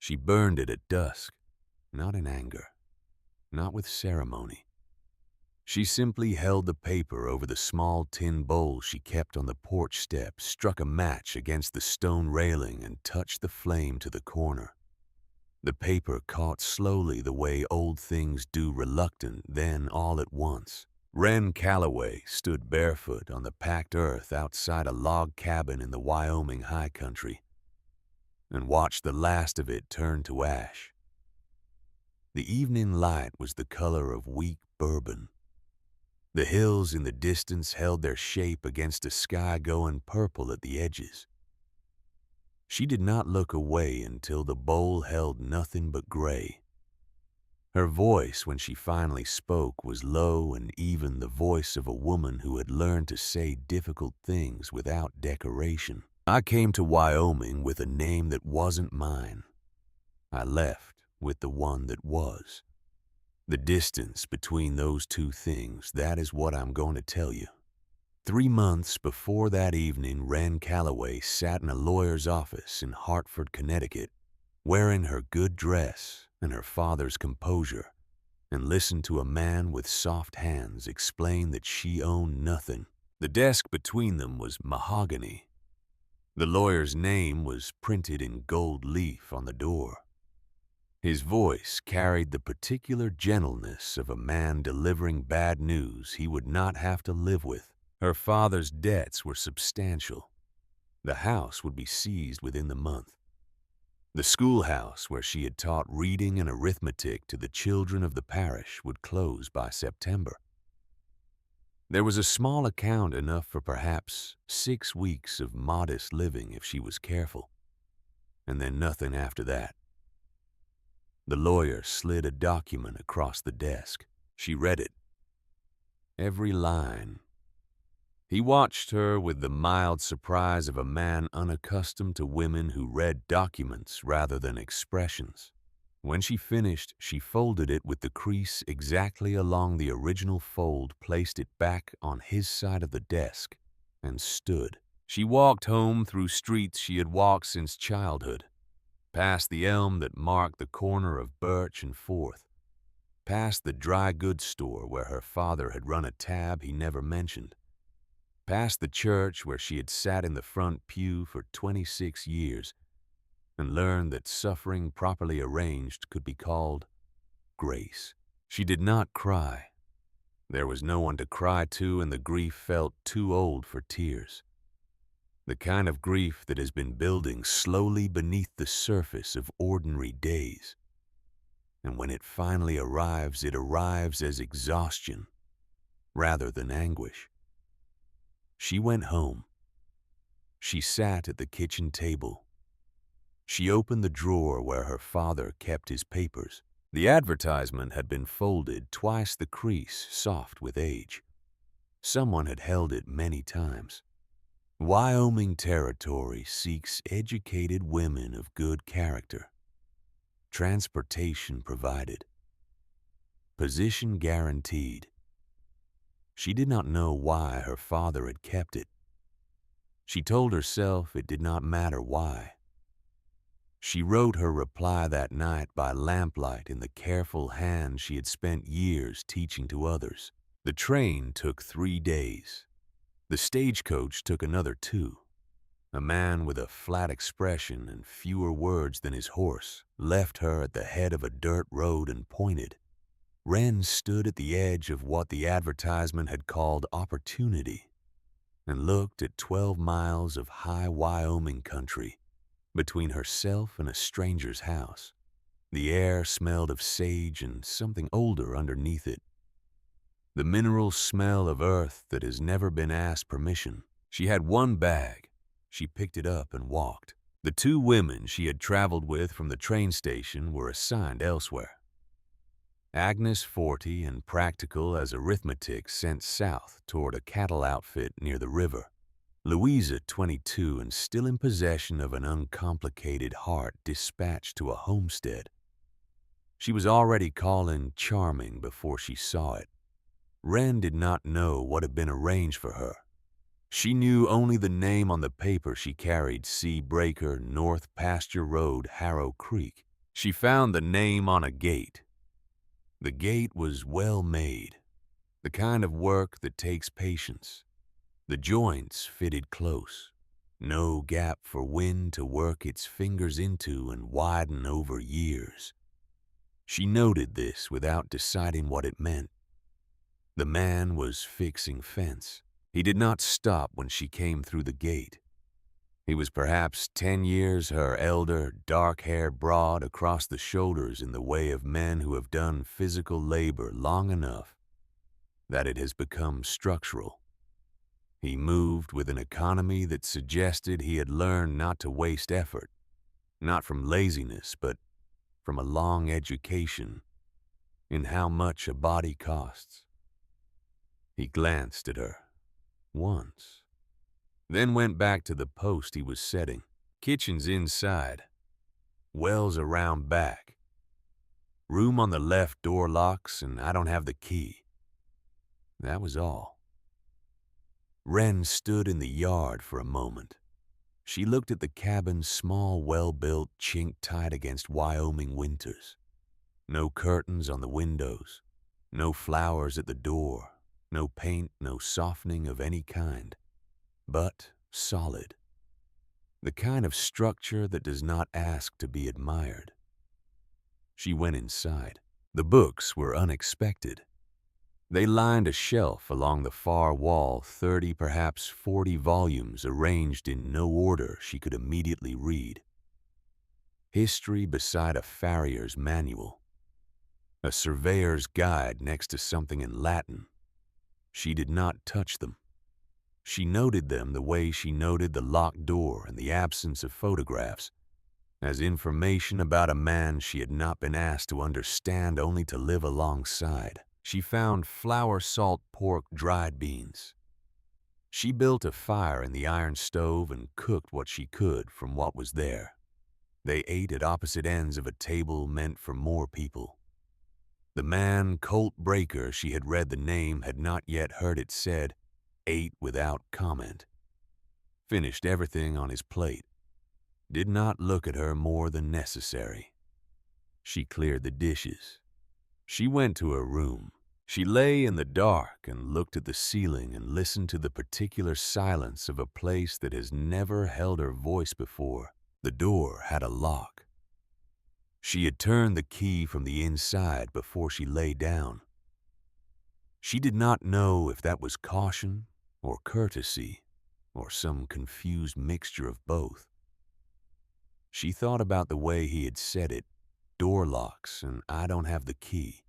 She burned it at dusk, not in anger, not with ceremony. She simply held the paper over the small tin bowl she kept on the porch step, struck a match against the stone railing, and touched the flame to the corner. The paper caught slowly the way old things do, reluctant, then all at once. Wren Calloway stood barefoot on the packed earth outside a log cabin in the Wyoming high country and watched the last of it turn to ash. The evening light was the color of weak bourbon. The hills in the distance held their shape against a sky going purple at the edges. She did not look away until the bowl held nothing but gray. Her voice, when she finally spoke, was low and even, the voice of a woman who had learned to say difficult things without decoration. I came to Wyoming with a name that wasn't mine. I left with the one that was. The distance between those two things, that is what I'm going to tell you. 3 months before that evening, Wren Calloway sat in a lawyer's office in Hartford, Connecticut, wearing her good dress and her father's composure, and listened to a man with soft hands explain that she owned nothing. The desk between them was mahogany. The lawyer's name was printed in gold leaf on the door. His voice carried the particular gentleness of a man delivering bad news he would not have to live with. Her father's debts were substantial. The house would be seized within the month. The schoolhouse where she had taught reading and arithmetic to the children of the parish would close by September. There was a small account, enough for perhaps 6 weeks of modest living if she was careful, and then nothing after that. The lawyer slid a document across the desk. She read it. Every line. He watched her with the mild surprise of a man unaccustomed to women who read documents rather than expressions. When she finished, she folded it with the crease exactly along the original fold, placed it back on his side of the desk, and stood. She walked home through streets she had walked since childhood, past the elm that marked the corner of Birch and Fourth, past the dry goods store where her father had run a tab he never mentioned, past the church where she had sat in the front pew for 26 years and learned that suffering properly arranged could be called grace. She did not cry. There was no one to cry to, and the grief felt too old for tears. The kind of grief that has been building slowly beneath the surface of ordinary days. And when it finally arrives, it arrives as exhaustion rather than anguish. She went home. She sat at the kitchen table. She opened the drawer where her father kept his papers. The advertisement had been folded, twice the crease, soft with age. Someone had held it many times. Wyoming Territory seeks educated women of good character. Transportation provided. Position guaranteed. She did not know why her father had kept it. She told herself it did not matter why. She wrote her reply that night by lamplight in the careful hand she had spent years teaching to others. The train took 3 days. The stagecoach took another 2. A man with a flat expression and fewer words than his horse left her at the head of a dirt road and pointed. Wren stood at the edge of what the advertisement had called opportunity and looked at 12 miles of high Wyoming country between herself and a stranger's house. The air smelled of sage and something older underneath it. The mineral smell of earth that has never been asked permission. She had 1 bag. She picked it up and walked. The 2 women she had traveled with from the train station were assigned elsewhere. Agnes, 40 and practical as arithmetic, sent south toward a cattle outfit near the river. Louisa, 22 and still in possession of an uncomplicated heart, dispatched to a homestead. She was already calling charming before she saw it. Wren did not know what had been arranged for her. She knew only the name on the paper she carried: Sea Breaker, North Pasture Road, Harrow Creek. She found the name on a gate. The gate was well made, the kind of work that takes patience. The joints fitted close, no gap for wind to work its fingers into and widen over years. She noted this without deciding what it meant. The man was fixing fence. He did not stop when she came through the gate. He was perhaps 10 years her elder, dark-haired broad across the shoulders in the way of men who have done physical labor long enough that it has become structural. He moved with an economy that suggested he had learned not to waste effort, not from laziness, but from a long education in how much a body costs. He glanced at her once, then went back to the post he was setting. Kitchen's inside, wells around back. Room on the left door locks, and I don't have the key. That was all. Wren stood in the yard for a moment. She looked at the cabin's small, well-built chink tight against Wyoming winters. No curtains on the windows, no flowers at the door, no paint, no softening of any kind, but solid. The kind of structure that does not ask to be admired. She went inside. The books were unexpected. They lined a shelf along the far wall, 30, perhaps 40 volumes arranged in no order she could immediately read. History beside a farrier's manual. A surveyor's guide next to something in Latin. She did not touch them. She noted them the way she noted the locked door and the absence of photographs, as information about a man she had not been asked to understand, only to live alongside. She found flour, salt, pork, dried beans. She built a fire in the iron stove and cooked what she could from what was there. They ate at opposite ends of a table meant for more people. The man, Colt Breaker, she had read the name, had not yet heard it said, ate without comment. Finished everything on his plate. Did not look at her more than necessary. She cleared the dishes. She went to her room. She lay in the dark and looked at the ceiling and listened to the particular silence of a place that has never held her voice before. The door had a lock. She had turned the key from the inside before she lay down. She did not know if that was caution or courtesy or some confused mixture of both. She thought about the way he had said it, door locks and I don't have the key,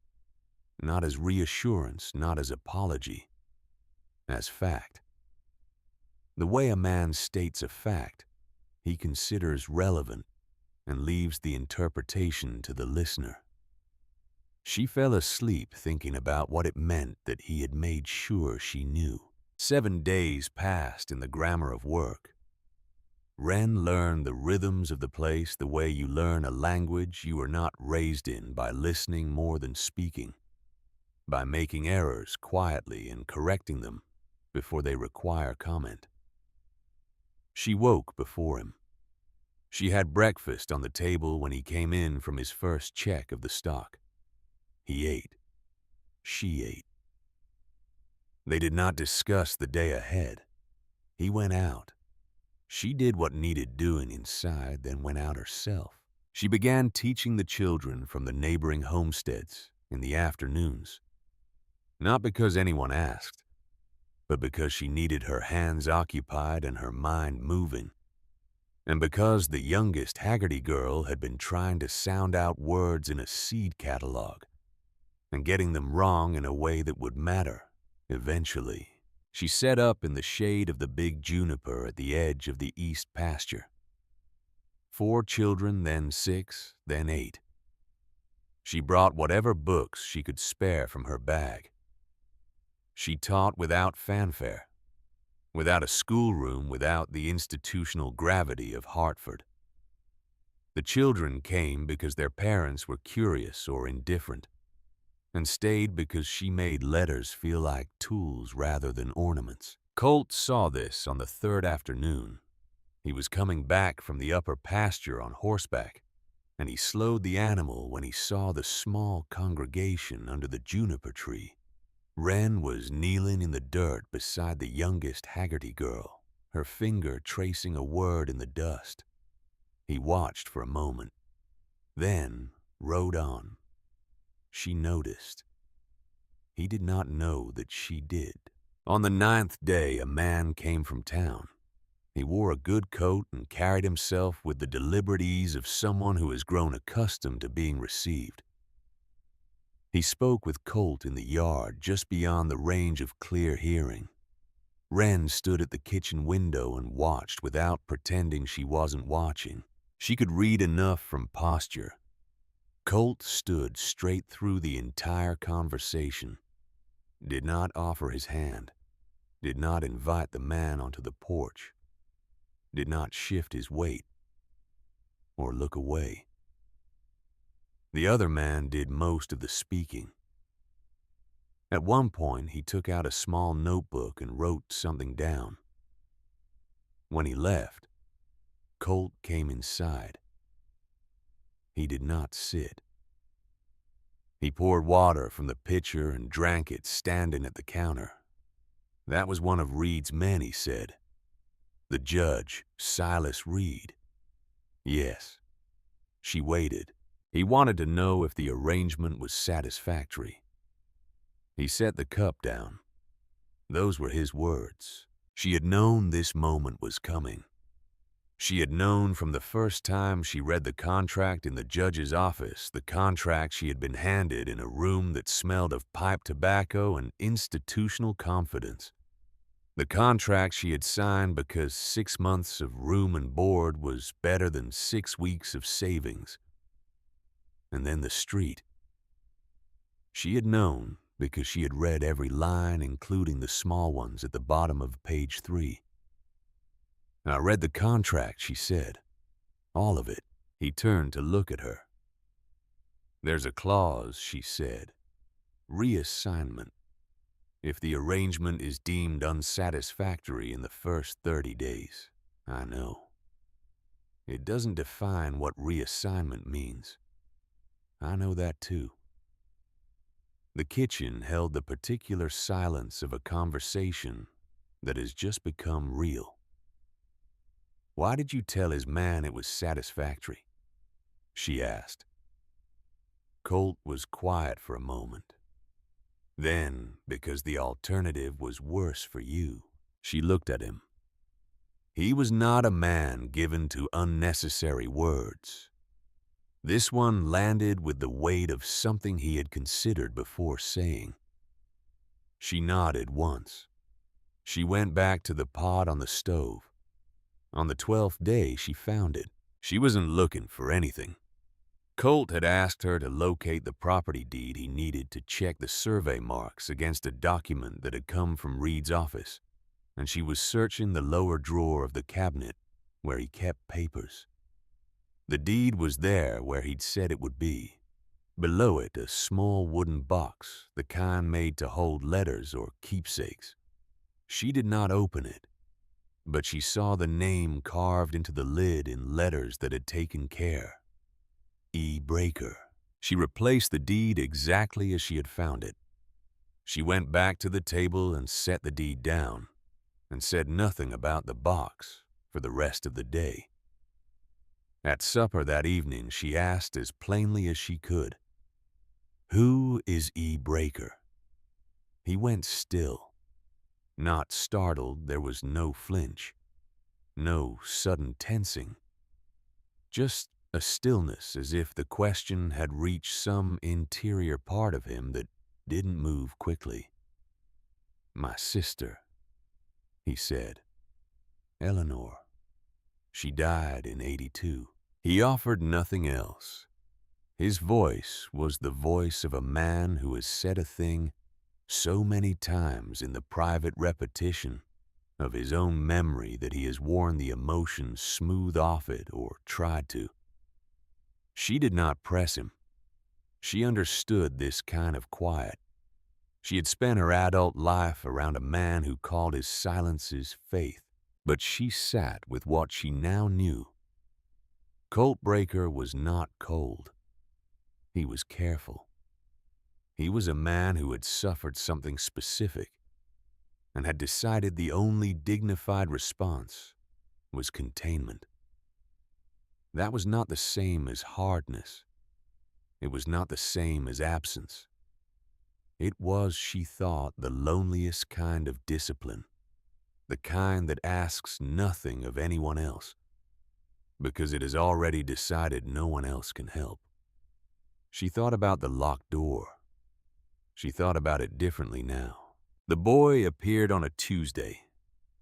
not as reassurance, not as apology, as fact. The way a man states a fact, he considers relevant and leaves the interpretation to the listener. She fell asleep thinking about what it meant that he had made sure she knew. 7 days passed in the grammar of work. Wren learned the rhythms of the place the way you learn a language you were not raised in, by listening more than speaking, by making errors quietly and correcting them before they require comment. She woke before him. She had breakfast on the table when he came in from his first check of the stock. He ate. She ate. They did not discuss the day ahead. He went out. She did what needed doing inside, then went out herself. She began teaching the children from the neighboring homesteads in the afternoons, not because anyone asked, but because she needed her hands occupied and her mind moving, and because the youngest Haggerty girl had been trying to sound out words in a seed catalog and getting them wrong in a way that would matter eventually. She sat up in the shade of the big juniper at the edge of the east pasture. 4 children, then 6, then 8. She brought whatever books she could spare from her bag. She taught without fanfare, without a schoolroom, without the institutional gravity of Hartford. The children came because their parents were curious or indifferent, and stayed because she made letters feel like tools rather than ornaments. Colt saw this on the 3rd afternoon. He was coming back from the upper pasture on horseback, and he slowed the animal when he saw the small congregation under the juniper tree. Wren was kneeling in the dirt beside the youngest Haggerty girl, her finger tracing a word in the dust. He watched for a moment, then rode on. She noticed. He did not know that she did. On the 9th day, a man came from town. He wore a good coat and carried himself with the deliberate ease of someone who has grown accustomed to being received. He spoke with Colt in the yard just beyond the range of clear hearing. Wren stood at the kitchen window and watched without pretending she wasn't watching. She could read enough from posture. Colt stood straight through the entire conversation, did not offer his hand, did not invite the man onto the porch, did not shift his weight or look away. The other man did most of the speaking. At one point, he took out a small notebook and wrote something down. When he left, Colt came inside. He did not sit. He poured water from the pitcher and drank it standing at the counter. That was one of Reed's men, he said. The judge, Silas Reed. Yes. She waited. He wanted to know if the arrangement was satisfactory. He set the cup down. Those were his words. She had known this moment was coming. She had known from the first time she read the contract in the judge's office, the contract she had been handed in a room that smelled of pipe tobacco and institutional confidence. The contract she had signed because 6 months of room and board was better than 6 weeks of savings. And then the street. She had known because she had read every line, including the small ones at the bottom of page 3. I read the contract, she said. All of it. He turned to look at her. There's a clause, she said. Reassignment. If the arrangement is deemed unsatisfactory in the first 30 days. I know. It doesn't define what reassignment means. I know that too. The kitchen held the particular silence of a conversation that has just become real. Why did you tell his man it was satisfactory? She asked. Colt was quiet for a moment. Then, because the alternative was worse for you, she looked at him. He was not a man given to unnecessary words. This one landed with the weight of something he had considered before saying. She nodded once. She went back to the pot on the stove. On the 12th day, she found it. She wasn't looking for anything. Colt had asked her to locate the property deed he needed to check the survey marks against a document that had come from Reed's office, and she was searching the lower drawer of the cabinet where he kept papers. The deed was there where he'd said it would be. Below it, a small wooden box, the kind made to hold letters or keepsakes. She did not open it, but she saw the name carved into the lid in letters that had taken care. E. Breaker. She replaced the deed exactly as she had found it. She went back to the table and set the deed down, and said nothing about the box for the rest of the day. At supper that evening, she asked as plainly as she could, "Who is E. Breaker?" He went still. Not startled, there was no flinch, no sudden tensing. Just a stillness, as if the question had reached some interior part of him that didn't move quickly. "My sister," he said. "Eleanor. She died in '82. He offered nothing else. His voice was the voice of a man who has said a thing so many times in the private repetition of his own memory that he has worn the emotion smooth off it or tried to. She did not press him. She understood this kind of quiet. She had spent her adult life around a man who called his silences faith, but she sat with what she now knew. Colt Breaker was not cold. He was careful. He was a man who had suffered something specific and had decided the only dignified response was containment. That was not the same as hardness. It was not the same as absence. It was, she thought, the loneliest kind of discipline, the kind that asks nothing of anyone else, because it has already decided no one else can help. She thought about the locked door. She thought about it differently now. The boy appeared on a Tuesday.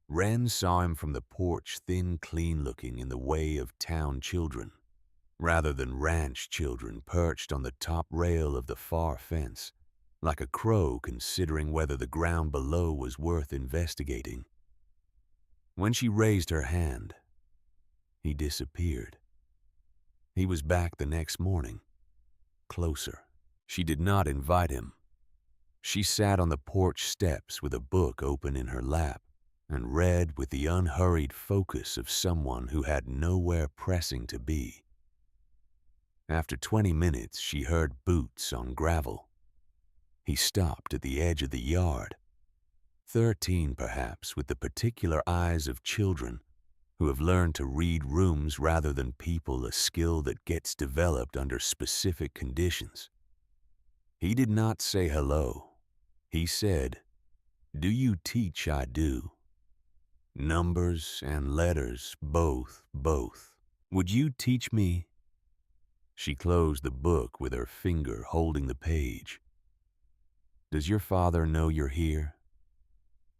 Wren saw him from the porch, thin, clean-looking in the way of town children, rather than ranch children perched on the top rail of the far fence, like a crow considering whether the ground below was worth investigating. When she raised her hand, he disappeared. He was back the next morning, closer. She did not invite him. She sat on the porch steps with a book open in her lap and read with the unhurried focus of someone who had nowhere pressing to be. After 20 minutes, she heard boots on gravel. He stopped at the edge of the yard, 13 perhaps, with the particular eyes of children who have learned to read rooms rather than people, a skill that gets developed under specific conditions. He did not say hello. He said, "Do you teach? I do. Numbers and letters, both. Would you teach me?" She closed the book with her finger holding the page. "Does your father know you're here?"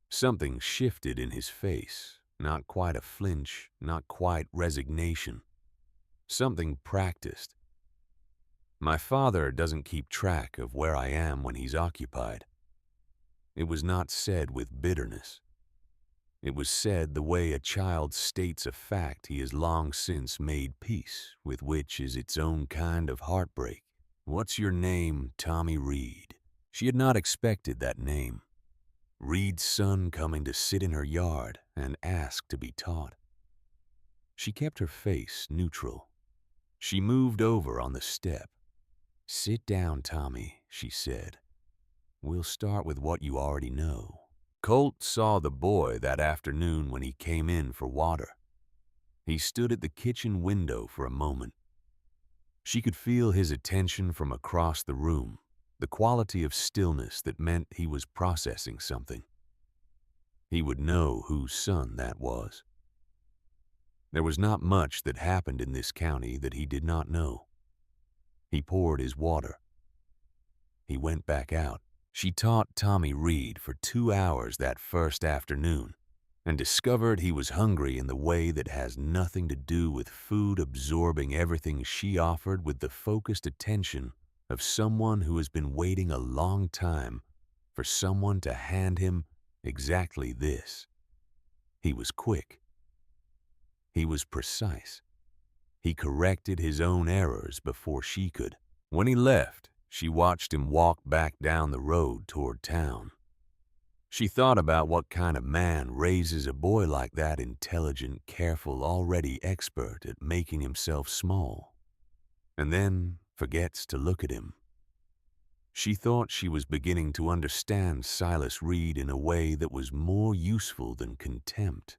Something shifted in his face, not quite a flinch, not quite resignation. Something practiced. "My father doesn't keep track of where I am when he's occupied." It was not said with bitterness. It was said the way a child states a fact he has long since made peace with, which is its own kind of heartbreak. "What's your name, Tommy Reed?" She had not expected that name. Reed's son coming to sit in her yard and ask to be taught. She kept her face neutral. She moved over on the step. "Sit down, Tommy," she said. "We'll start with what you already know." Colt saw the boy that afternoon when he came in for water. He stood at the kitchen window for a moment. She could feel his attention from across the room, the quality of stillness that meant he was processing something. He would know whose son that was. There was not much that happened in this county that he did not know. He poured his water. He went back out. She taught Tommy Reed for 2 hours that first afternoon and discovered he was hungry in the way that has nothing to do with food absorbing everything she offered with the focused attention of someone who has been waiting a long time for someone to hand him exactly this. He was quick. He was precise. He corrected his own errors before she could. When he left, she watched him walk back down the road toward town. She thought about what kind of man raises a boy like that, intelligent, careful, already expert at making himself small, and then forgets to look at him. She thought she was beginning to understand Silas Reed in a way that was more useful than contempt.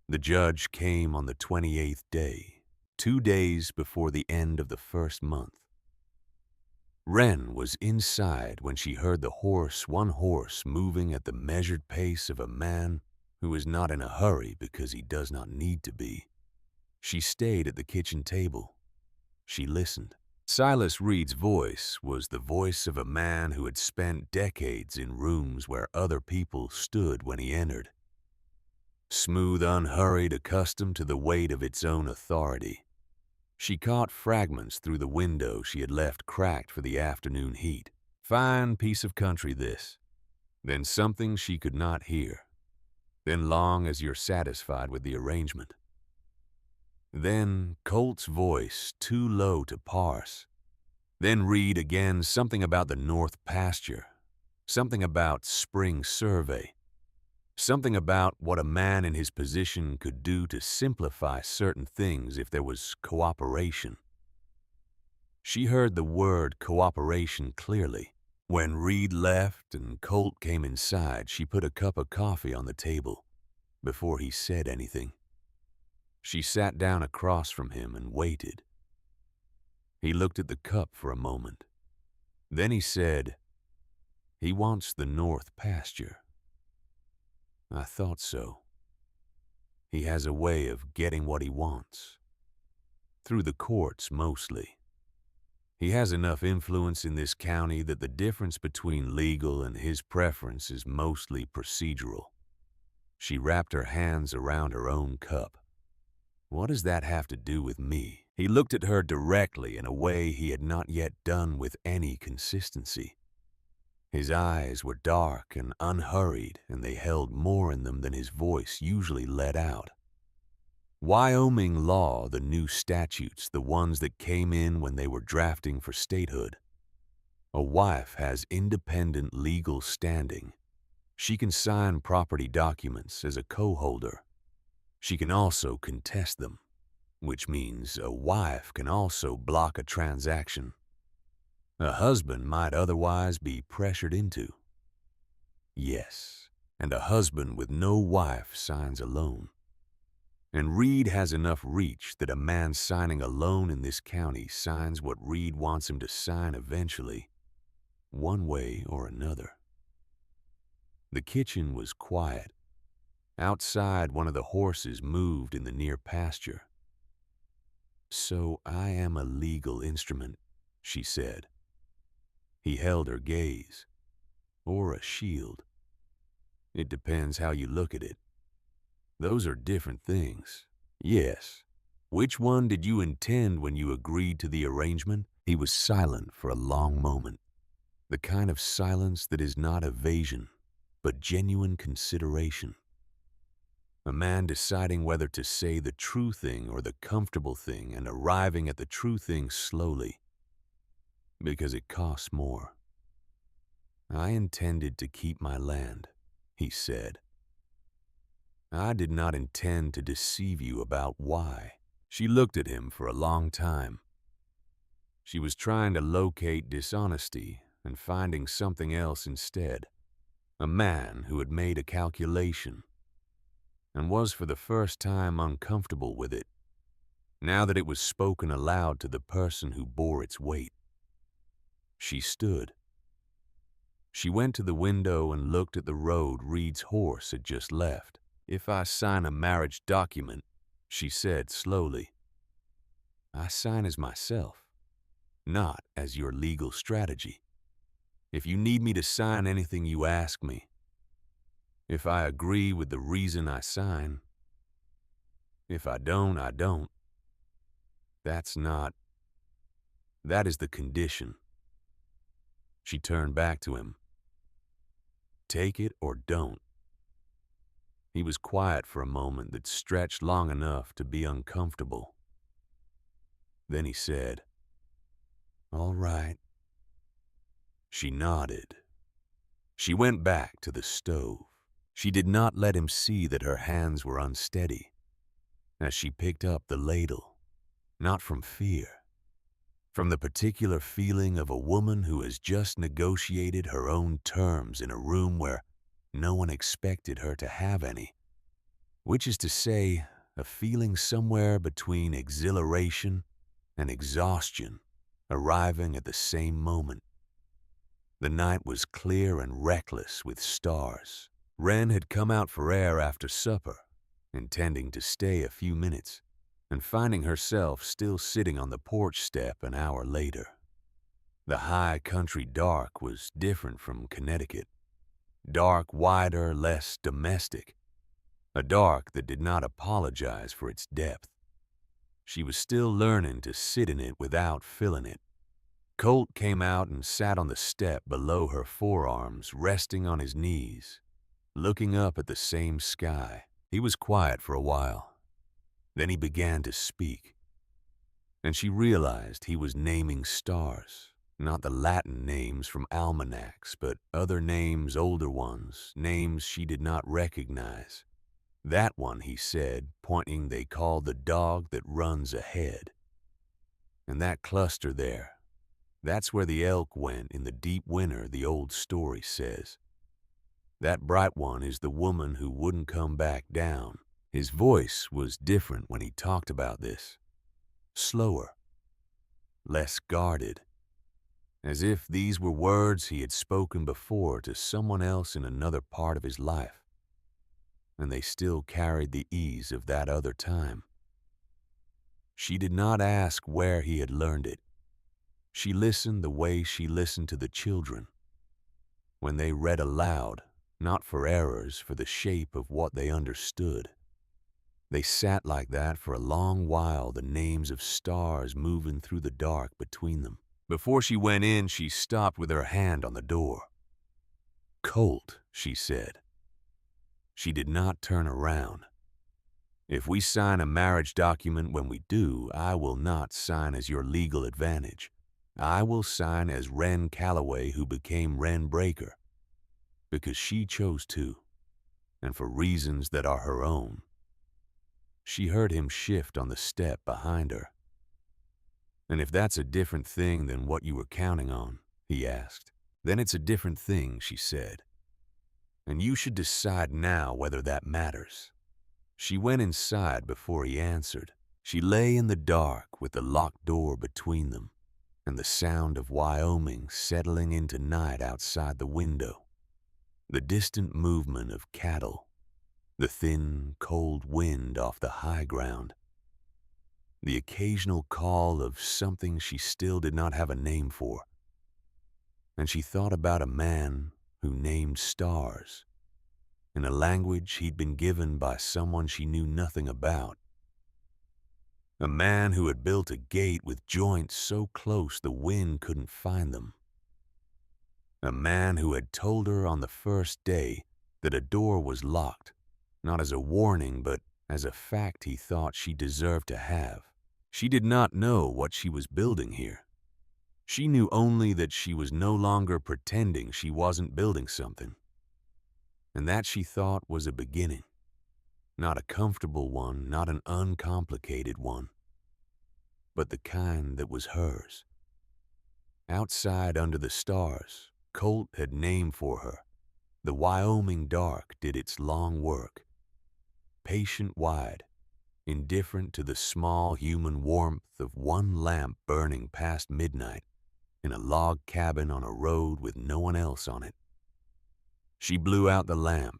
The judge came on the 28th day, 2 days before the end of the first month. Wren was inside when she heard one horse moving at the measured pace of a man who is not in a hurry because he does not need to be. She stayed at the kitchen table. She listened. Silas Reed's voice was the voice of a man who had spent decades in rooms where other people stood when he entered. Smooth, unhurried, accustomed to the weight of its own authority. She caught fragments through the window she had left cracked for the afternoon heat. Fine piece of country, this. Then something she could not hear. Then long as you're satisfied with the arrangement. Then Colt's voice, too low to parse. Then Reed again, something about the north pasture. Something about spring survey. Something about what a man in his position could do to simplify certain things if there was cooperation. She heard the word cooperation clearly. When Reed left and Colt came inside, she put a cup of coffee on the table before he said anything. She sat down across from him and waited. He looked at the cup for a moment. Then he said, "He wants the north pasture." I thought so. He has a way of getting what he wants. Through the courts, mostly. He has enough influence in this county that the difference between legal and his preference is mostly procedural. She wrapped her hands around her own cup. What does that have to do with me? He looked at her directly in a way he had not yet done with any consistency. His eyes were dark and unhurried, and they held more in them than his voice usually let out. Wyoming law, the new statutes, the ones that came in when they were drafting for statehood. A wife has independent legal standing. She can sign property documents as a co-holder. She can also contest them, which means a wife can also block a transaction a husband might otherwise be pressured into. Yes, and a husband with no wife signs a loan. And Reed has enough reach that a man signing a loan in this county signs what Reed wants him to sign eventually, one way or another. The kitchen was quiet. Outside, one of the horses moved in the near pasture. "So I am a legal instrument," she said. He held her gaze. Or a shield. It depends how you look at it. Those are different things. Yes. Which one did you intend when you agreed to the arrangement? He was silent for a long moment. The kind of silence that is not evasion, but genuine consideration. A man deciding whether to say the true thing or the comfortable thing and arriving at the true thing slowly. Because it costs more. "I intended to keep my land," he said. "I did not intend to deceive you about why." She looked at him for a long time. She was trying to locate dishonesty and finding something else instead. A man who had made a calculation and was for the first time uncomfortable with it, now that it was spoken aloud to the person who bore its weight. She stood. She went to the window and looked at the road Reed's horse had just left. "If I sign a marriage document," she said slowly, "I sign as myself, not as your legal strategy. If you need me to sign anything, you ask me. If I agree with the reason I sign. If I don't, I don't. That is the condition." She turned back to him. "Take it or don't." He was quiet for a moment that stretched long enough to be uncomfortable. Then he said, "All right." She nodded. She went back to the stove. She did not let him see that her hands were unsteady as she picked up the ladle, not from fear, from the particular feeling of a woman who has just negotiated her own terms in a room where no one expected her to have any, which is to say, a feeling somewhere between exhilaration and exhaustion arriving at the same moment. The night was clear and reckless with stars. Wren had come out for air after supper, intending to stay a few minutes, and finding herself still sitting on the porch step an hour later. The high country dark was different from Connecticut. Dark, wider, less domestic. A dark that did not apologize for its depth. She was still learning to sit in it without filling it. Colt came out and sat on the step below her forearms, resting on his knees, looking up at the same sky. He was quiet for a while. Then he began to speak, and she realized he was naming stars, Not the Latin names from almanacs, but other names, older ones, names she did not recognize. That one, he said, pointing, they call the dog that runs ahead. And that cluster there, that's where the elk went in the deep winter, the old story says. That bright one is the woman who wouldn't come back down. His voice was different when he talked about this. Slower, less guarded, as if these were words he had spoken before to someone else in another part of his life, and they still carried the ease of that other time. She did not ask where he had learned it. She listened the way she listened to the children, when they read aloud, not for errors, for the shape of what they understood. They sat like that for a long while, the names of stars moving through the dark between them. Before she went in, she stopped with her hand on the door. "Colt," she said. She did not turn around. "If we sign a marriage document when we do, I will not sign as your legal advantage. I will sign as Wren Calloway, who became Wren Breaker, because she chose to, and for reasons that are her own." She heard him shift on the step behind her. "And if that's a different thing than what you were counting on," he asked. "Then it's a different thing," she said. "And you should decide now whether that matters." She went inside before he answered. She lay in the dark with the locked door between them, and the sound of Wyoming settling into night outside the window. The distant movement of cattle, the thin, cold wind off the high ground, the occasional call of something she still did not have a name for. And she thought about a man who named stars in a language he'd been given by someone she knew nothing about. A man who had built a gate with joints so close the wind couldn't find them. A man who had told her on the first day that a door was locked, not as a warning, but as a fact he thought she deserved to have. She did not know what she was building here. She knew only that she was no longer pretending she wasn't building something. And that, she thought, was a beginning. Not a comfortable one, not an uncomplicated one, but the kind that was hers. Outside under the stars, Colt had named for her. The Wyoming dark did its long work. Patient wide, indifferent to the small human warmth of one lamp burning past midnight in a log cabin on a road with no one else on it. She blew out the lamp.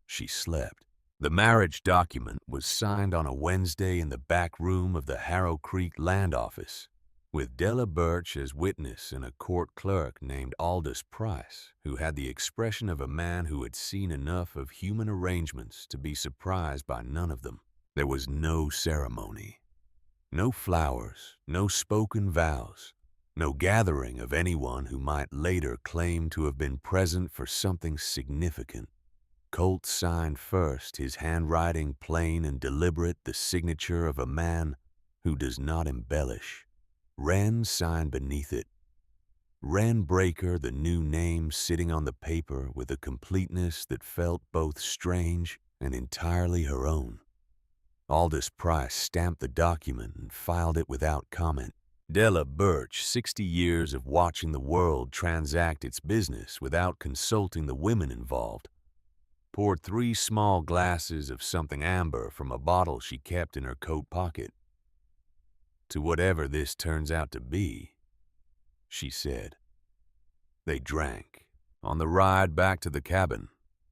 She slept. The marriage document was signed on a Wednesday in the back room of the Harrow Creek land office, with Della Birch as witness and a court clerk named Aldous Price, who had the expression of a man who had seen enough of human arrangements to be surprised by none of them. There was no ceremony, no flowers, no spoken vows, no gathering of anyone who might later claim to have been present for something significant. Colt signed first, his handwriting plain and deliberate, the signature of a man who does not embellish. Wren signed beneath it. Wren Breaker, the new name sitting on the paper with a completeness that felt both strange and entirely her own. Aldous Price stamped the document and filed it without comment. Della Birch, 60 years of watching the world transact its business without consulting the women involved, poured 3 small glasses of something amber from a bottle she kept in her coat pocket. "To whatever this turns out to be," she said. They drank. On the ride back to the cabin,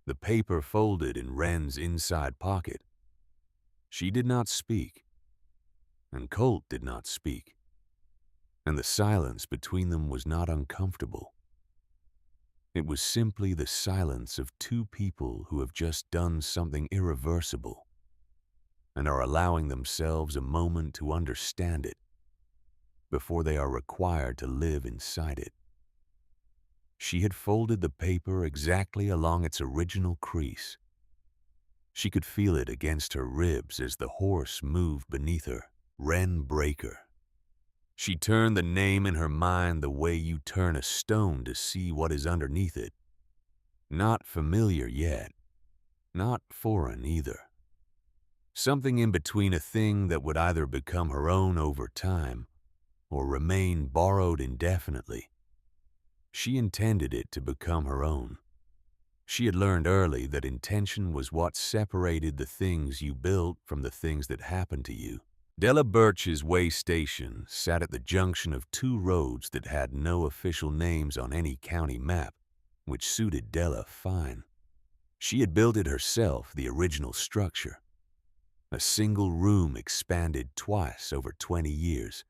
the paper folded in Wren's inside pocket. She did not speak, and Colt did not speak, and the silence between them was not uncomfortable. It was simply the silence of 2 people who have just done something irreversible and are allowing themselves a moment to understand it before they are required to live inside it. She had folded the paper exactly along its original crease. She could feel it against her ribs as the horse moved beneath her. Wren Breaker. She turned the name in her mind the way you turn a stone to see what is underneath it. Not familiar yet. Not foreign either. Something in between, a thing that would either become her own over time or remain borrowed indefinitely. She intended it to become her own. She had learned early that intention was what separated the things you built from the things that happened to you. Della Birch's way station sat at the junction of two roads that had no official names on any county map, which suited Della fine. She had built it herself, the original structure. A single room expanded twice over 20 years,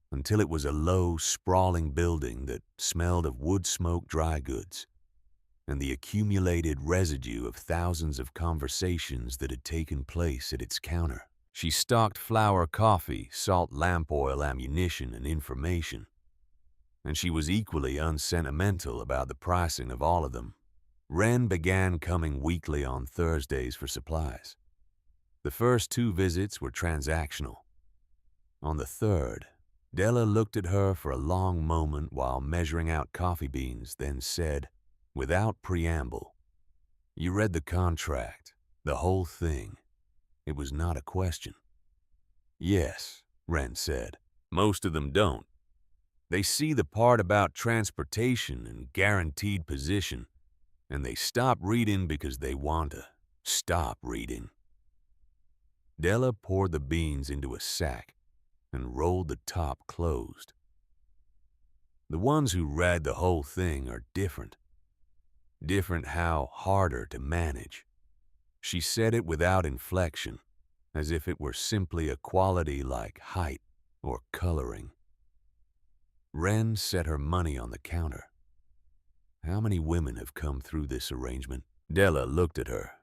until it was a low, sprawling building that smelled of wood smoke dry goods and the accumulated residue of thousands of conversations that had taken place at its counter. She stocked flour, coffee, salt, lamp oil, ammunition, and information, and she was equally unsentimental about the pricing of all of them. Wren began coming weekly on Thursdays for supplies. The first 2 visits were transactional. On the third, Della looked at her for a long moment while measuring out coffee beans, then said, without preamble, "You read the contract, the whole thing." It was not a question. "Yes," Wren said. "Most of them don't. They see the part about transportation and guaranteed position, and they stop reading because they want to stop reading." Della poured the beans into a sack and rolled the top closed. The ones who read the whole thing are different. Different how harder to manage. She said it without inflection, as if it were simply a quality like height or coloring. Wren set her money on the counter. "How many women have come through this arrangement?" Della looked at her.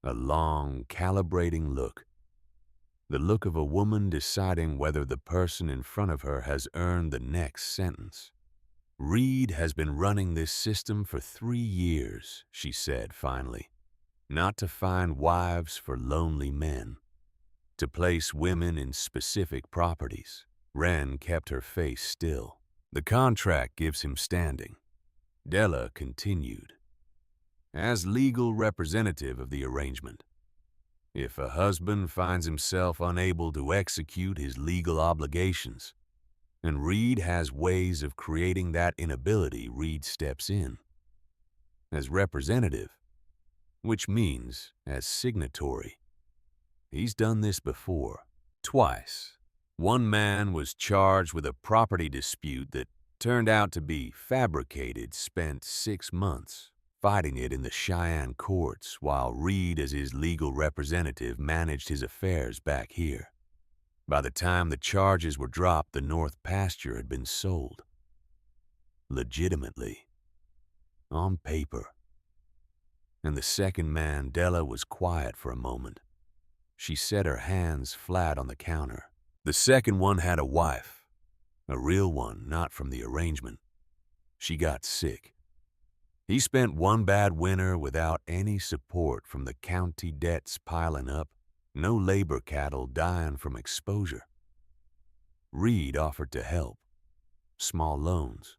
A long, calibrating look. The look of a woman deciding whether the person in front of her has earned the next sentence. "Reed has been running this system for 3 years," she said finally. "Not to find wives for lonely men. To place women in specific properties." Wren kept her face still. "The contract gives him standing." Della continued. "As legal representative of the arrangement. If a husband finds himself unable to execute his legal obligations, and Reed has ways of creating that inability, Reed steps in. As representative, which means as signatory. He's done this before, twice. One man was charged with a property dispute that turned out to be fabricated, spent 6 months fighting it in the Cheyenne courts while Reed, as his legal representative, managed his affairs back here. By the time the charges were dropped, the North pasture had been sold. Legitimately. On paper. And the second man, Della, was quiet for a moment. She set her hands flat on the counter. The second one had a wife. A real one, not from the arrangement. She got sick. He spent one bad winter without any support from the county debts piling up, no labor cattle dying from exposure. Reed offered to help. Small loans,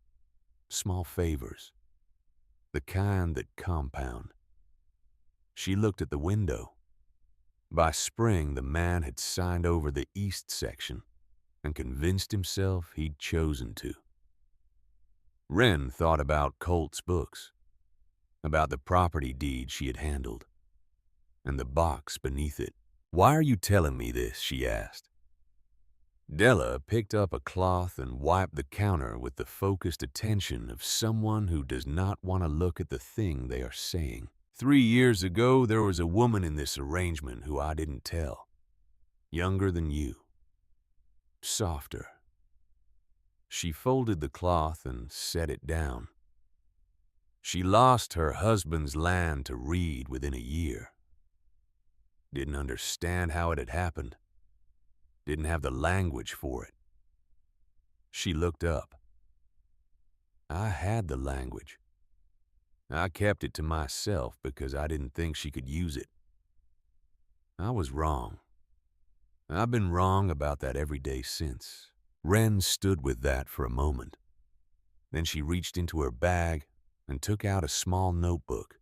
small favors, the kind that compound. She looked at the window. By spring, the man had signed over the east section and convinced himself he'd chosen to. Wren thought about Colt's books, about the property deed she had handled, and the box beneath it. "Why are you telling me this?" she asked. Della picked up a cloth and wiped the counter with the focused attention of someone who does not want to look at the thing they are saying. 3 years ago, there was a woman in this arrangement who I didn't tell. Younger than you. Softer." She folded the cloth and set it down. "She lost her husband's land to Reed within a year. Didn't understand how it had happened. Didn't have the language for it." She looked up. "I had the language. I kept it to myself because I didn't think she could use it. I was wrong. I've been wrong about that every day since. Wren stood with that for a moment. Then she reached into her bag and took out a small notebook.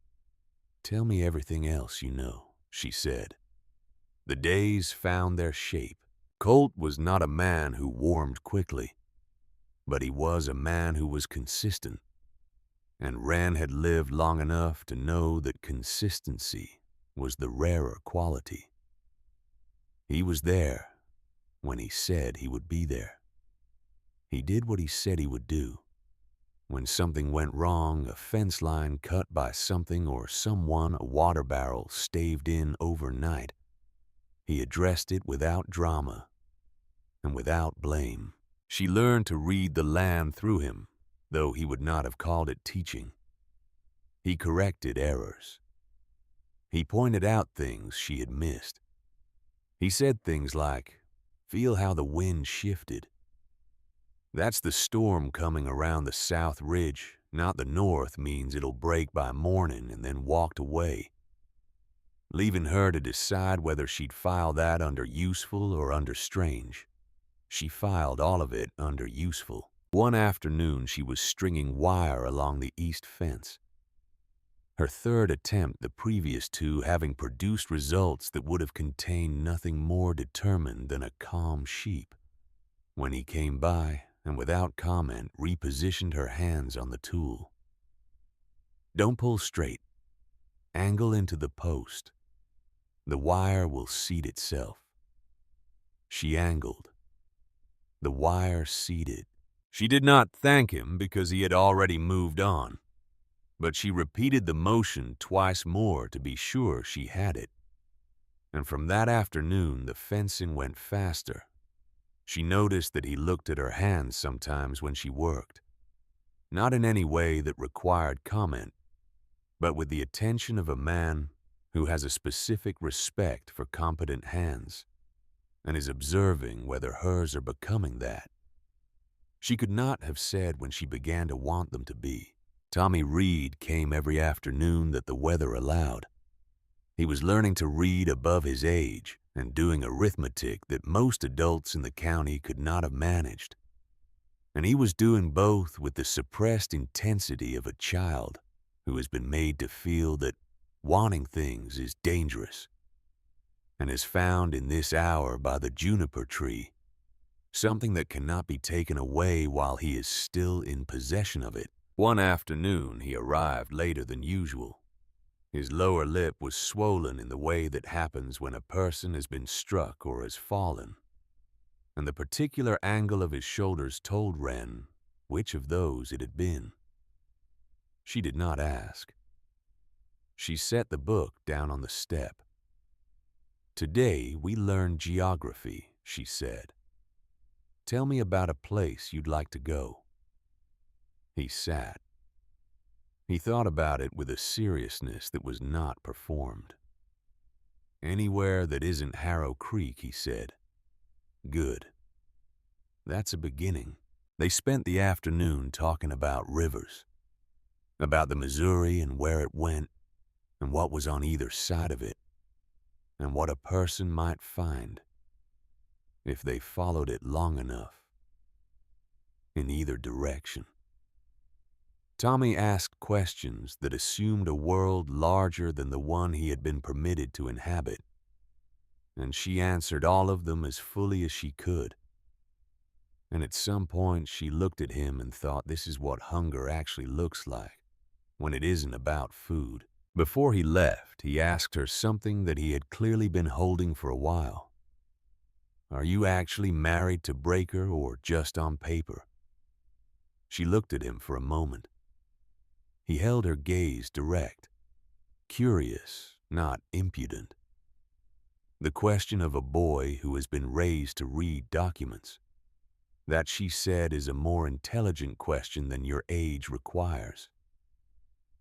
"Tell me everything else you know," she said. The days found their shape. Colt was not a man who warmed quickly, but he was a man who was consistent. And Wren had lived long enough to know that consistency was the rarer quality. He was there when he said he would be there. He did what he said he would do. When something went wrong, a fence line cut by something or someone, a water barrel staved in overnight, he addressed it without drama and without blame. She learned to read the land through him, though he would not have called it teaching. He corrected errors. He pointed out things she had missed. He said things like, "Feel how the wind shifted. That's the storm coming around the south ridge, not the north means it'll break by morning," and then walked away, leaving her to decide whether she'd file that under useful or under strange. She filed all of it under useful. One afternoon she was stringing wire along the east fence. Her third attempt, the previous two having produced results that would have contained nothing more determined than a calm sheep. When he came by, and without comment repositioned her hands on the tool. "Don't pull straight. Angle into the post. The wire will seat itself." She angled. The wire seated. She did not thank him because he had already moved on, but she repeated the motion twice more to be sure she had it. And from that afternoon the fencing went faster. She noticed that he looked at her hands sometimes when she worked, not in any way that required comment, but with the attention of a man who has a specific respect for competent hands and is observing whether hers are becoming that. She could not have said when she began to want them to be. Tommy Reed came every afternoon that the weather allowed. He was learning to read above his age and doing arithmetic that most adults in the county could not have managed. And he was doing both with the suppressed intensity of a child who has been made to feel that wanting things is dangerous, and is found in this hour by the juniper tree, something that cannot be taken away while he is still in possession of it. One afternoon he arrived later than usual. His lower lip was swollen in the way that happens when a person has been struck or has fallen, and the particular angle of his shoulders told Wren which of those it had been. She did not ask. She set the book down on the step. "Today we learn geography," she said. "Tell me about a place you'd like to go." He sat. He thought about it with a seriousness that was not performed. "Anywhere that isn't Harrow Creek," he said. "Good. That's a beginning." They spent the afternoon talking about rivers, about the Missouri and where it went, and what was on either side of it, and what a person might find if they followed it long enough in either direction. Tommy asked questions that assumed a world larger than the one he had been permitted to inhabit, and she answered all of them as fully as she could. And at some point she looked at him and thought, this is what hunger actually looks like, when it isn't about food. Before he left, he asked her something that he had clearly been holding for a while. "Are you actually married to Breaker or just on paper?" She looked at him for a moment. He held her gaze direct, curious, not impudent. The question of a boy who has been raised to read documents. That, she said, is a more intelligent question than your age requires.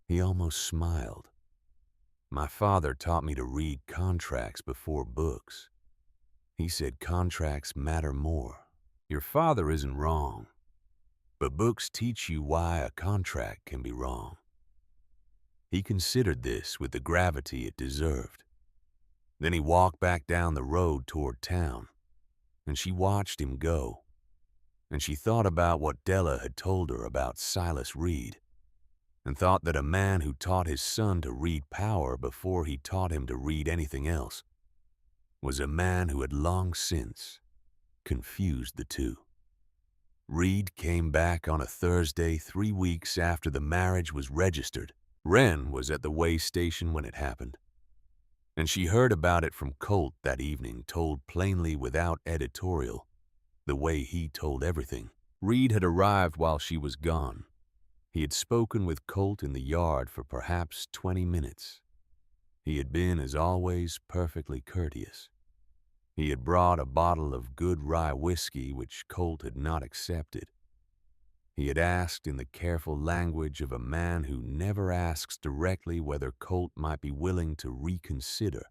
He almost smiled. "My father taught me to read contracts before books. He said contracts matter more." "Your father isn't wrong, but books teach you why a contract can be wrong." He considered this with the gravity it deserved. Then he walked back down the road toward town, and she watched him go. and she thought about what Della had told her about Silas Reed, and thought that a man who taught his son to read power before he taught him to read anything else was a man who had long since confused the two. Reed came back on a Thursday 3 weeks after the marriage was registered. Wren was at the way station when it happened, and she heard about it from Colt that evening, told plainly without editorial, the way he told everything. Reed had arrived while she was gone. He had spoken with Colt in the yard for perhaps 20 minutes. He had been, as always, perfectly courteous. He had brought a bottle of good rye whiskey, which Colt had not accepted. He had asked in the careful language of a man who never asks directly whether Colt might be willing to reconsider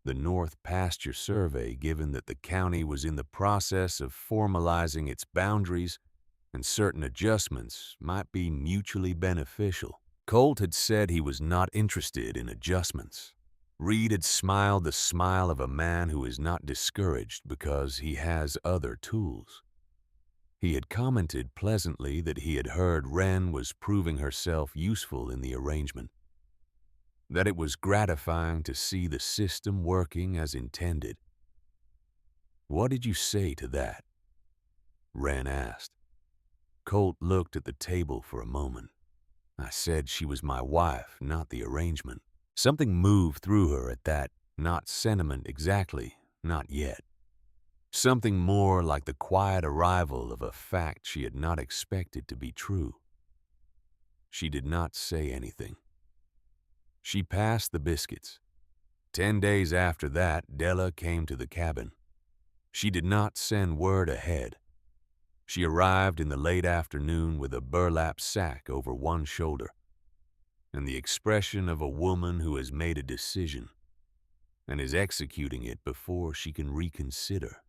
the North Pasture Survey, given that the county was in the process of formalizing its boundaries and certain adjustments might be mutually beneficial. Colt had said he was not interested in adjustments. Reed had smiled the smile of a man who is not discouraged because he has other tools. He had commented pleasantly that he had heard Wren was proving herself useful in the arrangement, that it was gratifying to see the system working as intended. "What did you say to that?" Wren asked. Colt looked at the table for a moment. "I said she was my wife, not the arrangement." Something moved through her at that, not sentiment exactly, not yet. Something more like the quiet arrival of a fact she had not expected to be true. She did not say anything. She passed the biscuits. 10 days after that, Della came to the cabin. She did not send word ahead. She arrived in the late afternoon with a burlap sack over one shoulder, and the expression of a woman who has made a decision and is executing it before she can reconsider.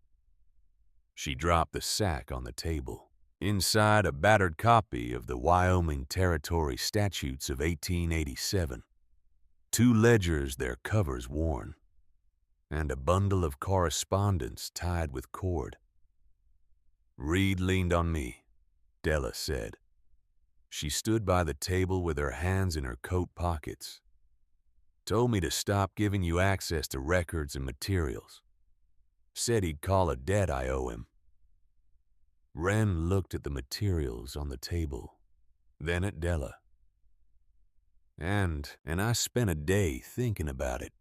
She dropped the sack on the table. Inside, a battered copy of the Wyoming Territory Statutes of 1887, 2 ledgers, their covers worn, and a bundle of correspondence tied with cord. "Reed leaned on me," Della said. She stood by the table with her hands in her coat pockets. "Told me to stop giving you access to records and materials. Said he'd call a debt I owe him." Wren looked at the materials on the table, then at Della. And I spent a day thinking about it."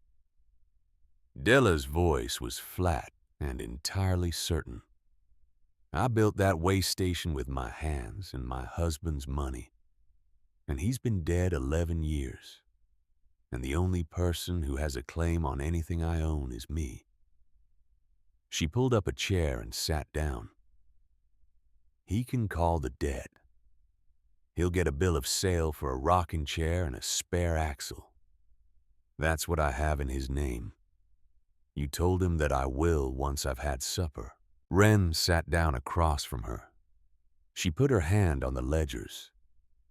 Della's voice was flat and entirely certain. "I built that way station with my hands and my husband's money, and he's been dead 11 years, and the only person who has a claim on anything I own is me." She pulled up a chair and sat down. "He can call the debt. He'll get a bill of sale for a rocking chair and a spare axle. That's what I have in his name. You told him that I will once I've had supper." Wren sat down across from her. She put her hand on the ledgers.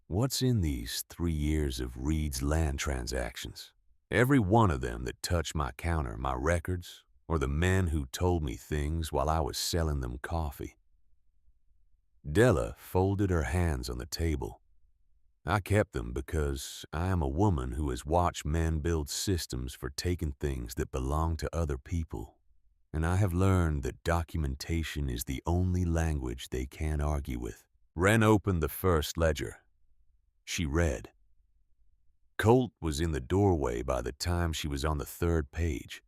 "What's in these 3 years of Reed's land transactions? Every one of them that touched my counter, my records, or the men who told me things while I was selling them coffee." Della folded her hands on the table. "I kept them because I am a woman who has watched men build systems for taking things that belong to other people, and I have learned that documentation is the only language they can't argue with." Wren opened the first ledger. She read. Colt was in the doorway by the time she was on the 3rd page.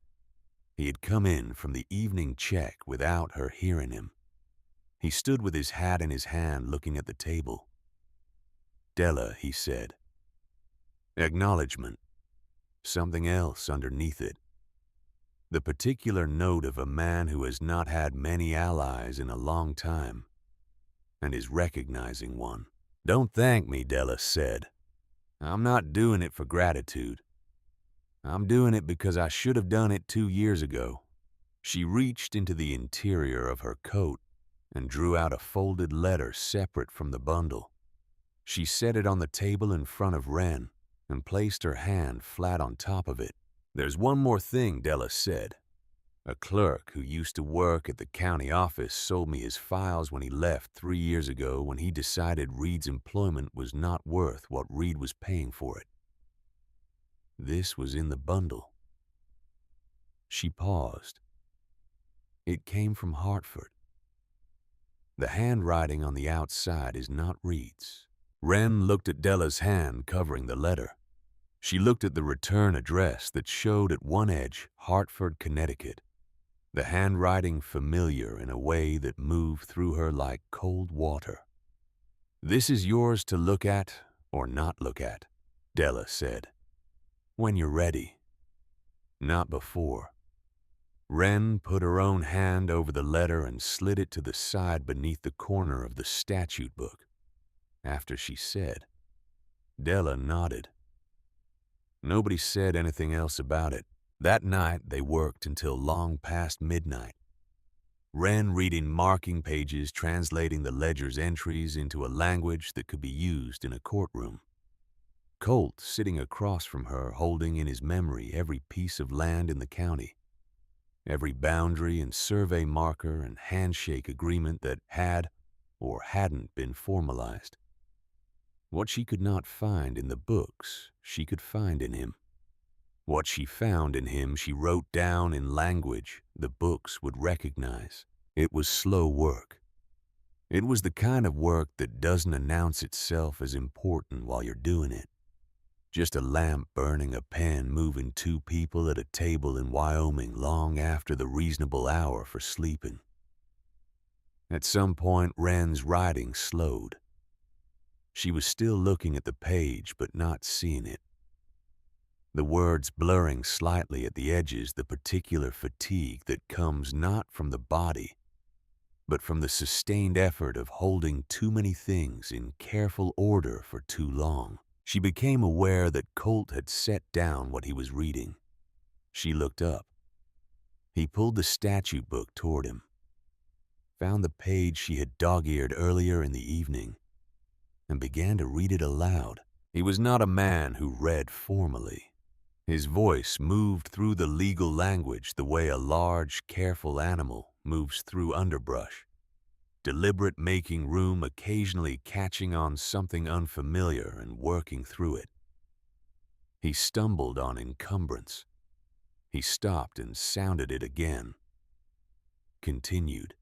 He had come in from the evening check without her hearing him. He stood with his hat in his hand looking at the table. "Della," he said. Acknowledgement. Something else underneath it. The particular note of a man who has not had many allies in a long time and is recognizing one. "Don't thank me," Della said. "I'm not doing it for gratitude. I'm doing it because I should have done it 2 years ago." She reached into the interior of her coat and drew out a folded letter separate from the bundle. She set it on the table in front of Wren and placed her hand flat on top of it. "There's one more thing," Della said. A clerk who used to work at the county office sold me his files when he left 3 years ago when he decided Reed's employment was not worth what Reed was paying for it. This was in the bundle. She paused. It came from Hartford. The handwriting on the outside is not Reed's. Wren looked at Della's hand covering the letter. She looked at the return address that showed at one edge Hartford, Connecticut, the handwriting familiar in a way that moved through her like cold water. "This is yours to look at or not look at," Della said. "When you're ready. Not before." Wren put her own hand over the letter and slid it to the side beneath the corner of the statute book. After she said, Della nodded. Nobody said anything else about it. That night they worked until long past midnight. Wren reading marking pages, translating the ledger's entries into a language that could be used in a courtroom. Colt sitting across from her, holding in his memory every piece of land in the county, every boundary and survey marker and handshake agreement that had or hadn't been formalized. What she could not find in the books, she could find in him. What she found in him, she wrote down in language the books would recognize. It was slow work. It was the kind of work that doesn't announce itself as important while you're doing it. Just a lamp burning, a pen moving, two people at a table in Wyoming long after the reasonable hour for sleeping. At some point, Wren's writing slowed. She was still looking at the page, but not seeing it. The words blurring slightly at the edges, the particular fatigue that comes not from the body, but from the sustained effort of holding too many things in careful order for too long. She became aware that Colt had set down what he was reading. She looked up. He pulled the statute book toward him, found the page she had dog-eared earlier in the evening, and began to read it aloud. He was not a man who read formally. His voice moved through the legal language the way a large, careful animal moves through underbrush, deliberate, making room, occasionally catching on something unfamiliar and working through it. He stumbled on encumbrance. He stopped and sounded it again. Continued.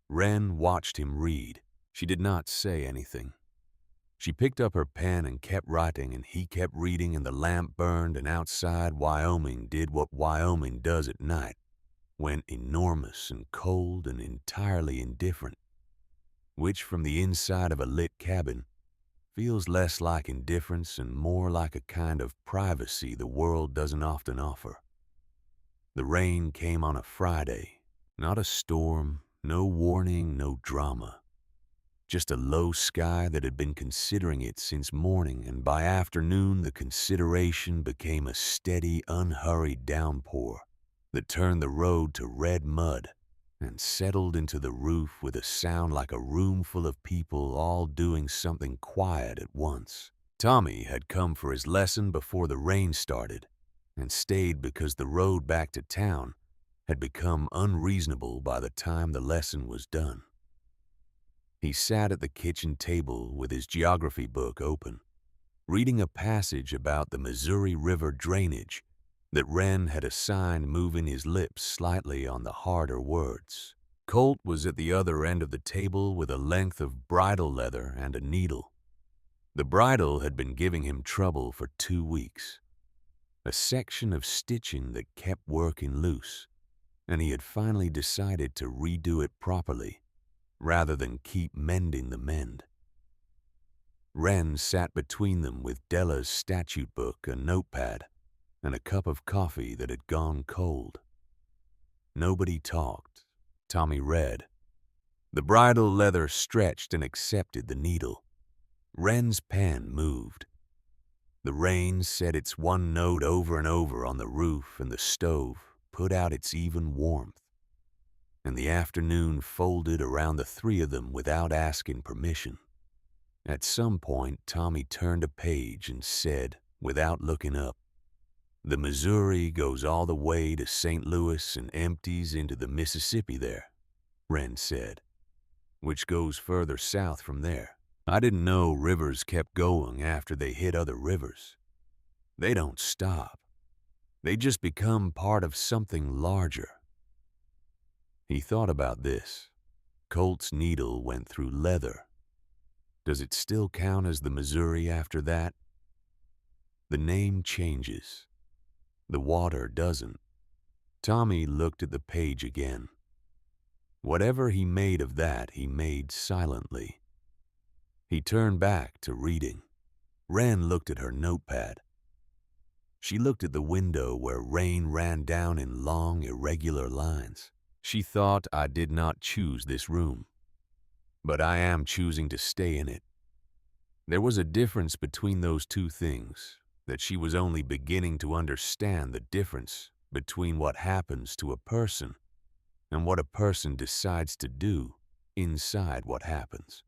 Wren watched him read. She did not say anything. She picked up her pen and kept writing, and he kept reading, and the lamp burned, and outside Wyoming did what Wyoming does at night, went enormous and cold and entirely indifferent, which from the inside of a lit cabin feels less like indifference and more like a kind of privacy the world doesn't often offer. The rain came on a Friday, not a storm, no warning, no drama. Just a low sky that had been considering it since morning, and by afternoon the consideration became a steady, unhurried downpour that turned the road to red mud and settled into the roof with a sound like a room full of people all doing something quiet at once. Tommy had come for his lesson before the rain started and stayed because the road back to town had become unreasonable by the time the lesson was done. He sat at the kitchen table with his geography book open, reading a passage about the Missouri River drainage that Wren had assigned, moving his lips slightly on the harder words. Colt was at the other end of the table with a length of bridle leather and a needle. The bridle had been giving him trouble for 2 weeks, a section of stitching that kept working loose, and he had finally decided to redo it properly, rather than keep mending the mend. Wren sat between them with Della's statute book, a notepad, and a cup of coffee that had gone cold. Nobody talked. Tommy read. The bridle leather stretched and accepted the needle. Wren's pen moved. The rain set its one note over and over on the roof, and the stove put out its even warmth. And the afternoon folded around the three of them without asking permission. At some point, Tommy turned a page and said, without looking up, The Missouri goes all the way to St. Louis and empties into the Mississippi there, Wren said, which goes further south from there. I didn't know rivers kept going after they hit other rivers. They don't stop. They just become part of something larger. He thought about this. Colt's needle went through leather. Does it still count as the Missouri after that? The name changes. The water doesn't. Tommy looked at the page again. Whatever he made of that, he made silently. He turned back to reading. Wren looked at her notepad. She looked at the window where rain ran down in long, irregular lines. She thought, I did not choose this room, but I am choosing to stay in it. There was a difference between those two things, that she was only beginning to understand the difference between what happens to a person and what a person decides to do inside what happens.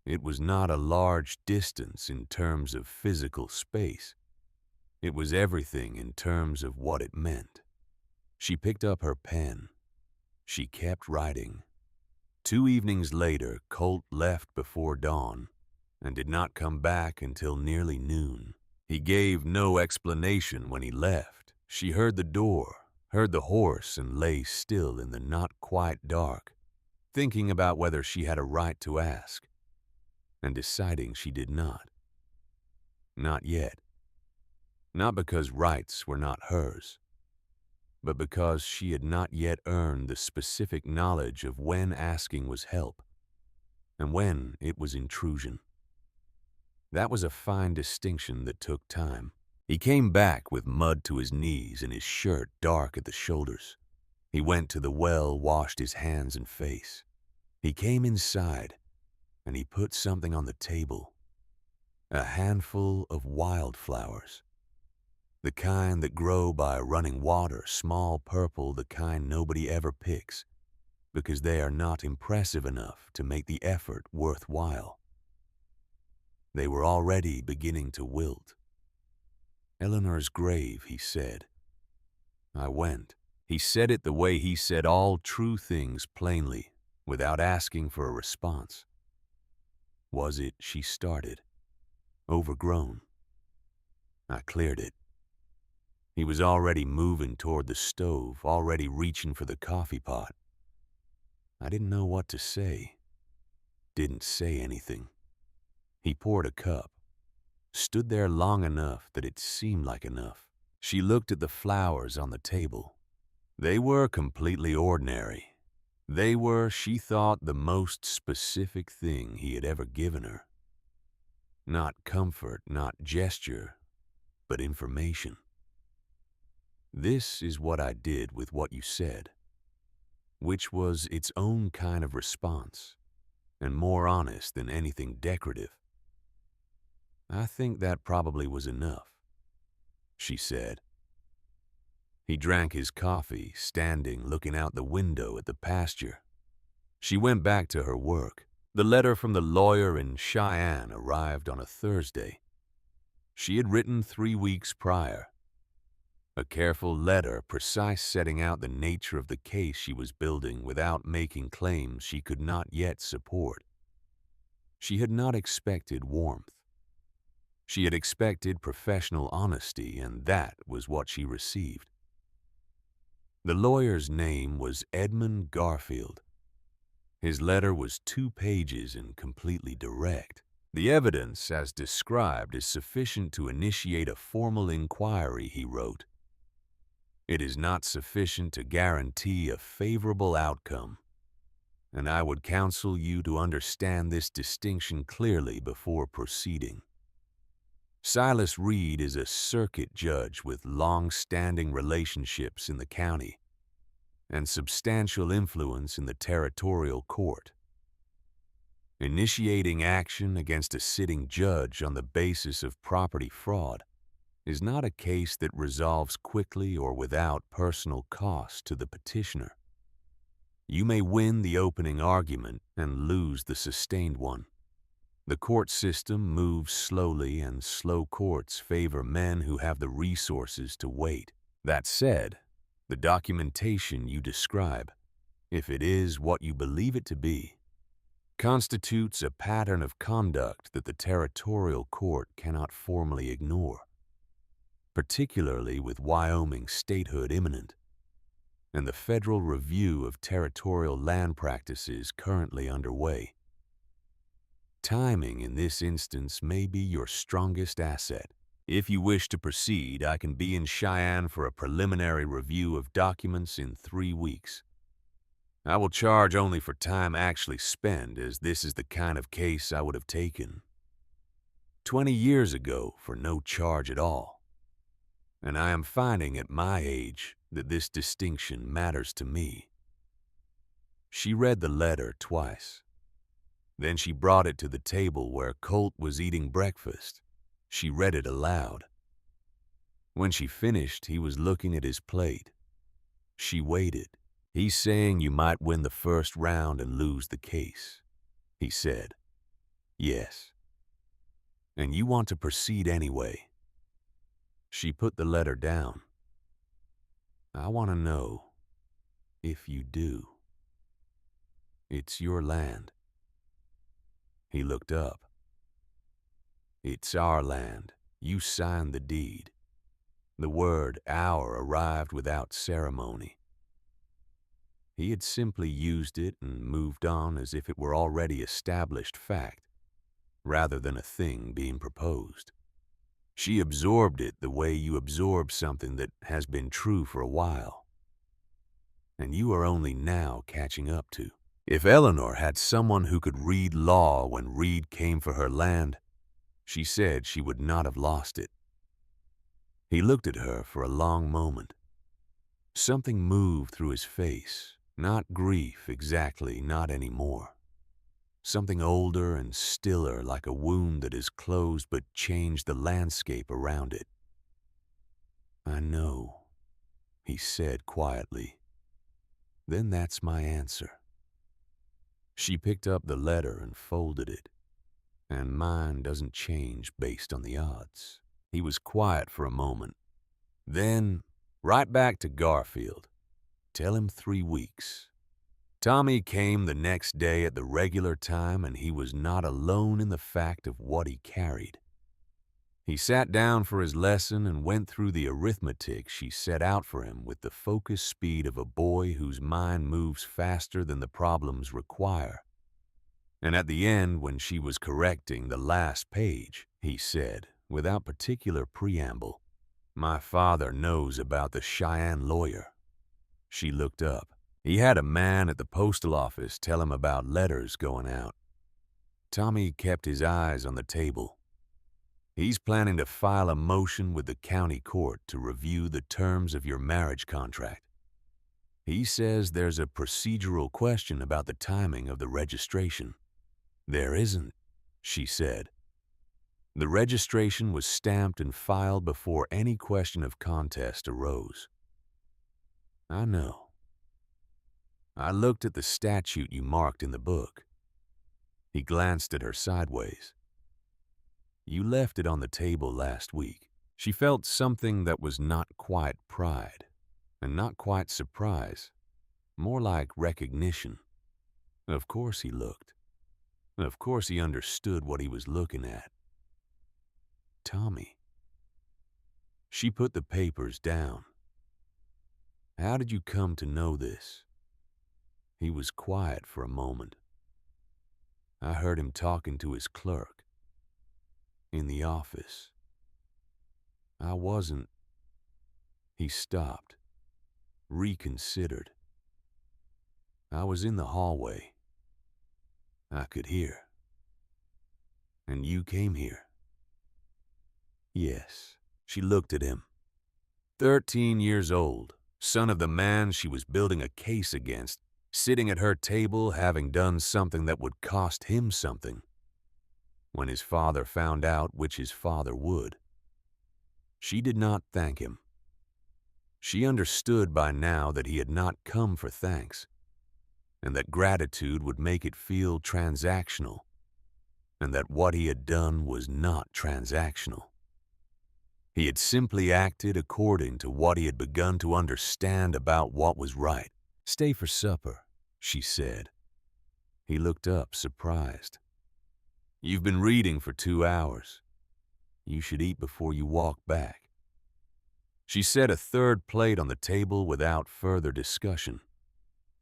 It was not a large distance in terms of physical space. It was everything in terms of what it meant. She picked up her pen. She kept writing. 2 evenings later, Colt left before dawn and did not come back until nearly noon. He gave no explanation when he left. She heard the door, heard the horse, and lay still in the not quite dark, thinking about whether she had a right to ask, and deciding she did not. Not yet. Not because rights were not hers, but because she had not yet earned the specific knowledge of when asking was help and when it was intrusion. That was a fine distinction that took time. He came back with mud to his knees and his shirt dark at the shoulders. He went to the well, washed his hands and face. He came inside, and he put something on the table. A handful of wildflowers. The kind that grow by running water, small purple, the kind nobody ever picks, because they are not impressive enough to make the effort worthwhile. They were already beginning to wilt. Eleanor's grave, he said. I went. He said it the way he said all true things plainly, without asking for a response. Was it, she started, overgrown? I cleared it. He was already moving toward the stove, already reaching for the coffee pot. I didn't know what to say. Didn't say anything. He poured a cup, stood there long enough that it seemed like enough. She looked at the flowers on the table. They were completely ordinary. They were, she thought, the most specific thing he had ever given her. Not comfort, not gesture, but information. This is what I did with what you said, which was its own kind of response, and more honest than anything decorative. I think that probably was enough, she said. He drank his coffee, standing, looking out the window at the pasture. She went back to her work. The letter from the lawyer in Cheyenne arrived on a Thursday. She had written 3 weeks prior. A careful letter, precise, setting out the nature of the case she was building without making claims she could not yet support. She had not expected warmth. She had expected professional honesty, and that was what she received. The lawyer's name was Edmund Garfield. His letter was 2 pages and completely direct. The evidence, as described, is sufficient to initiate a formal inquiry, he wrote. It is not sufficient to guarantee a favorable outcome, and I would counsel you to understand this distinction clearly before proceeding. Silas Reed is a circuit judge with long-standing relationships in the county and substantial influence in the territorial court. Initiating action against a sitting judge on the basis of property fraud is not a case that resolves quickly or without personal cost to the petitioner. You may win the opening argument and lose the sustained one. The court system moves slowly, and slow courts favor men who have the resources to wait. That said, the documentation you describe, if it is what you believe it to be, constitutes a pattern of conduct that the territorial court cannot formally ignore, particularly with Wyoming statehood imminent and the federal review of territorial land practices currently underway. Timing in this instance may be your strongest asset. If you wish to proceed, I can be in Cheyenne for a preliminary review of documents in 3 weeks. I will charge only for time actually spent, as this is the kind of case I would have taken 20 years ago for no charge at all. And I am finding at my age that this distinction matters to me. She read the letter twice. Then she brought it to the table where Colt was eating breakfast. She read it aloud. When she finished, he was looking at his plate. She waited. "He's saying you might win the first round and lose the case," he said. "Yes. And you want to proceed anyway." She put the letter down. "I want to know if you do. It's your land." He looked up. "It's our land. You signed the deed." The word "our" arrived without ceremony. He had simply used it and moved on as if it were already established fact, rather than a thing being proposed. She absorbed it the way you absorb something that has been true for a while, and you are only now catching up to. If Eleanor had someone who could read law when Reed came for her land, she said she would not have lost it. He looked at her for a long moment. Something moved through his face. Not grief exactly, not anymore. Something older and stiller, like a wound that is closed but changed the landscape around it. "I know," he said quietly. "Then that's my answer." She picked up the letter and folded it. "And mine doesn't change based on the odds." He was quiet for a moment. Then, right back to Garfield. "Tell him 3 weeks." Tommy came the next day at the regular time, and he was not alone in the fact of what he carried. He sat down for his lesson and went through the arithmetic she set out for him with the focused speed of a boy whose mind moves faster than the problems require. And at the end, when she was correcting the last page, he said, without particular preamble, "My father knows about the Cheyenne lawyer." She looked up. He had a man at the postal office tell him about letters going out. Tommy kept his eyes on the table. "He's planning to file a motion with the county court to review the terms of your marriage contract. He says there's a procedural question about the timing of the registration." "There isn't," she said. "The registration was stamped and filed before any question of contest arose." "I know. I looked at the statute you marked in the book." He glanced at her sideways. "You left it on the table last week." She felt something that was not quite pride, and not quite surprise, more like recognition. Of course he looked. Of course he understood what he was looking at. Tommy. She put the papers down. "How did you come to know this?" He was quiet for a moment. "I heard him talking to his clerk. In the office. I wasn't." He stopped. Reconsidered. "I was in the hallway. I could hear." "And you came here?" "Yes." She looked at him. 13 years old, son of the man she was building a case against, sitting at her table having done something that would cost him something. When his father found out, which his father would. She did not thank him. She understood by now that he had not come for thanks, and that gratitude would make it feel transactional. and that what he had done was not transactional. He had simply acted according to what he had begun to understand about what was right. "Stay for supper," she said. He looked up, surprised. "You've been reading for 2 hours. You should eat before you walk back." She set a third plate on the table without further discussion.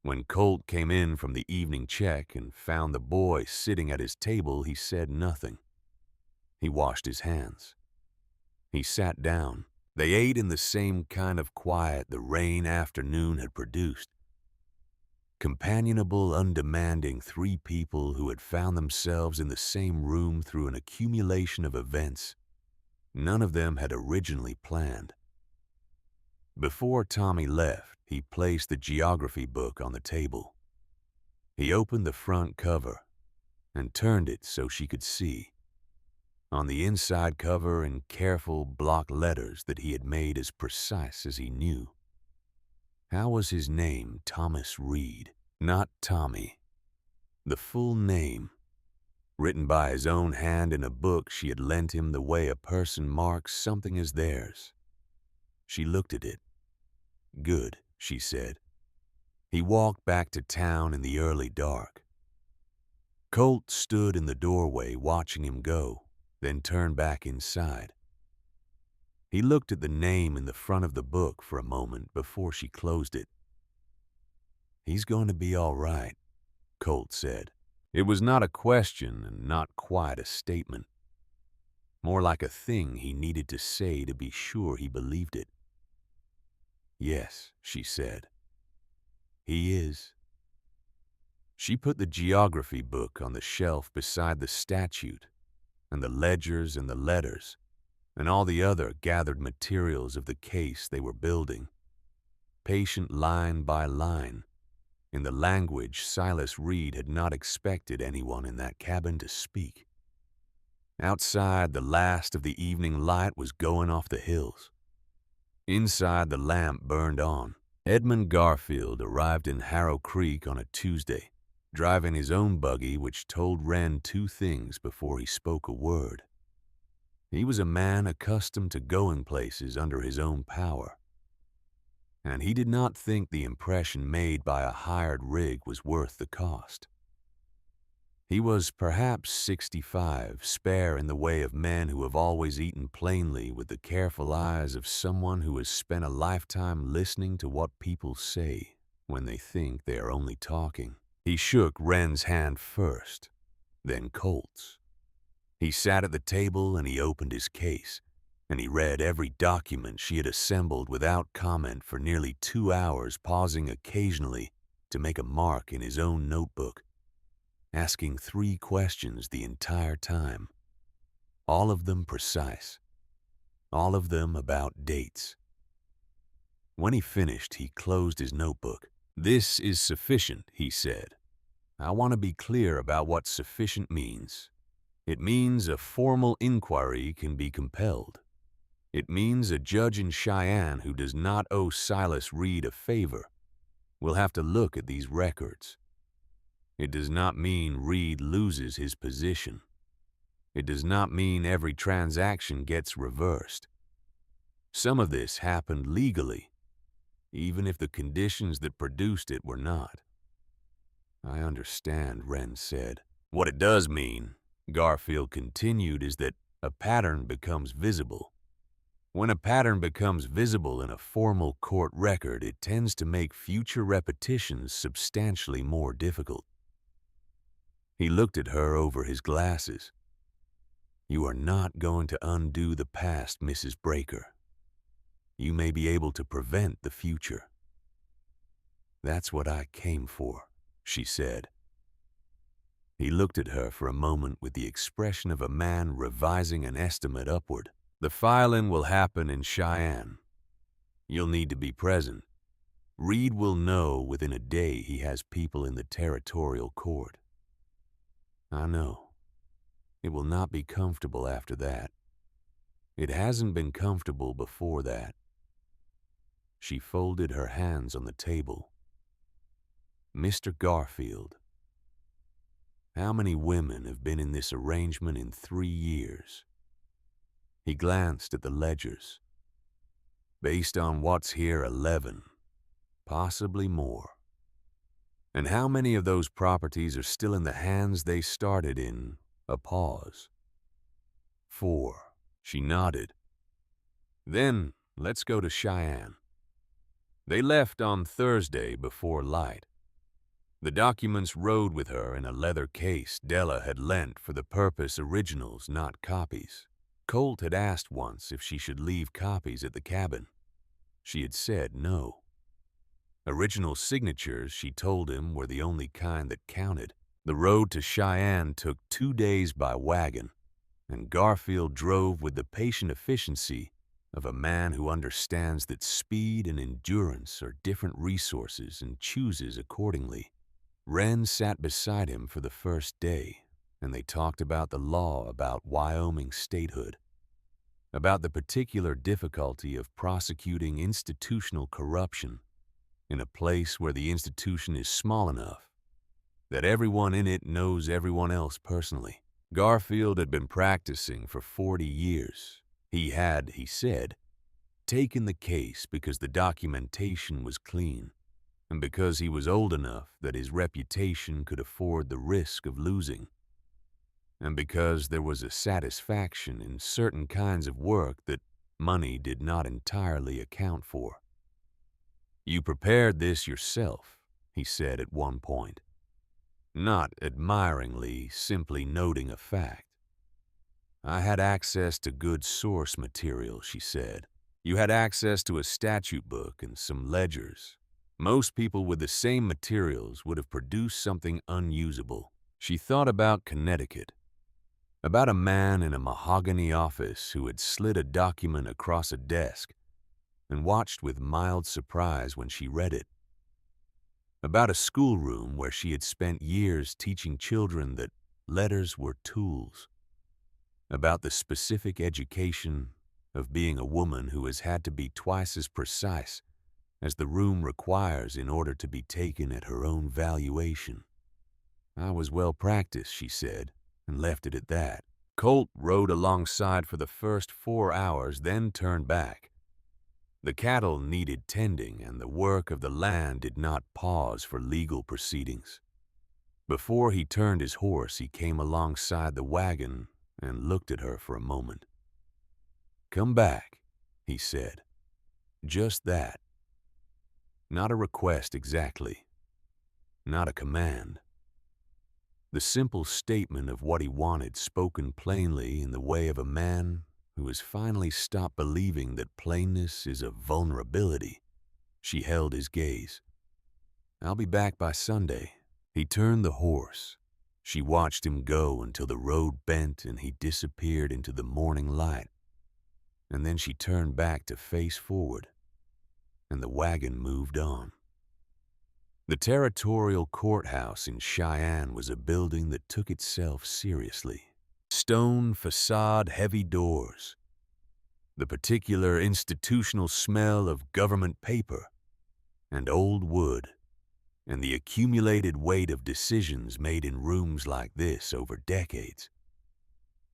When Colt came in from the evening check and found the boy sitting at his table, he said nothing. He washed his hands. He sat down. They ate in the same kind of quiet the rain afternoon had produced. Companionable, undemanding three people who had found themselves in the same room through an accumulation of events none of them had originally planned. Before Tommy left, he placed the geography book on the table. He opened the front cover and turned it so she could see. On the inside cover, in careful block letters that he had made as precise as he knew. How was his name Thomas Reed, not Tommy? The full name, written by his own hand in a book she had lent him the way a person marks something as theirs. She looked at it. "Good," she said. He walked back to town in the early dark. Colt stood in the doorway watching him go, then turned back inside. He looked at the name in the front of the book for a moment before she closed it. "He's going to be all right," Colt said. It was not a question and not quite a statement. More like a thing he needed to say to be sure he believed it. "Yes," she said. "He is." She put the geography book on the shelf beside the statute and the ledgers and the letters and all the other gathered materials of the case they were building, patient line by line, in the language Silas Reed had not expected anyone in that cabin to speak. Outside, the last of the evening light was going off the hills. Inside, the lamp burned on. Edmund Garfield arrived in Harrow Creek on a Tuesday, driving his own buggy, which told Wren two things before he spoke a word. He was a man accustomed to going places under his own power, and he did not think the impression made by a hired rig was worth the cost. He was perhaps 65, spare in the way of men who have always eaten plainly, with the careful eyes of someone who has spent a lifetime listening to what people say when they think they are only talking. He shook Wren's hand first, then Colt's. He sat at the table and he opened his case, and he read every document she had assembled without comment for nearly 2 hours, pausing occasionally to make a mark in his own notebook, asking 3 questions the entire time, all of them precise, all of them about dates. When he finished, he closed his notebook. "This is sufficient," he said. "I want to be clear about what sufficient means. It means a formal inquiry can be compelled. It means a judge in Cheyenne who does not owe Silas Reed a favor will have to look at these records. It does not mean Reed loses his position. It does not mean every transaction gets reversed. Some of this happened legally, even if the conditions that produced it were not." "I understand," Wren said. "What it does mean," Garfield continued, "is that a pattern becomes visible. When a pattern becomes visible in a formal court record, it tends to make future repetitions substantially more difficult." He looked at her over his glasses. "You are not going to undo the past, Mrs. Breaker. You may be able to prevent the future." "That's what I came for," she said. He looked at her for a moment with the expression of a man revising an estimate upward. "The filing will happen in Cheyenne. You'll need to be present. Reed will know within a day he has people in the territorial court." "I know. It will not be comfortable after that. It hasn't been comfortable before that." She folded her hands on the table. "Mr. Garfield, How many women have been in this arrangement in 3 years? He glanced at the ledgers. Based on what's here, 11, possibly more. And how many of those properties are still in the hands they started in? A pause. 4. She nodded. Then, let's go to Cheyenne. They left on Thursday before light. The documents rode with her in a leather case Della had lent for the purpose originals, not copies. Colt had asked once if she should leave copies at the cabin. She had said no. Original signatures, she told him, were the only kind that counted. The road to Cheyenne took 2 days by wagon, and Garfield drove with the patient efficiency of a man who understands that speed and endurance are different resources and chooses accordingly. Wren sat beside him for the first day, and they talked about the law about Wyoming statehood, about the particular difficulty of prosecuting institutional corruption in a place where the institution is small enough that everyone in it knows everyone else personally. Garfield had been practicing for 40 years. He had, he said, taken the case because the documentation was clean, and because he was old enough that his reputation could afford the risk of losing, and because there was a satisfaction in certain kinds of work that money did not entirely account for. "You prepared this yourself," he said at one point, not admiringly, simply noting a fact. "I had access to good source material," she said. "You had access to a statute book and some ledgers. Most people with the same materials would have produced something unusable." She thought about Connecticut, about a man in a mahogany office who had slid a document across a desk and watched with mild surprise when she read it, about a schoolroom where she had spent years teaching children that letters were tools, about the specific education of being a woman who has had to be twice as precise as the room requires in order to be taken at her own valuation. "I was well practiced," she said, and left it at that. Colt rode alongside for the first 4 hours, then turned back. The cattle needed tending, and the work of the land did not pause for legal proceedings. Before he turned his horse, he came alongside the wagon and looked at her for a moment. "Come back," he said. Just that. Not a request exactly. Not a command. The simple statement of what he wanted, spoken plainly in the way of a man who has finally stopped believing that plainness is a vulnerability. She held his gaze. "I'll be back by Sunday." He turned the horse. She watched him go until the road bent and he disappeared into the morning light. And then she turned back to face forward, and the wagon moved on. The territorial courthouse in Cheyenne was a building that took itself seriously. Stone facade, heavy doors. The particular institutional smell of government paper and old wood, and the accumulated weight of decisions made in rooms like this over decades.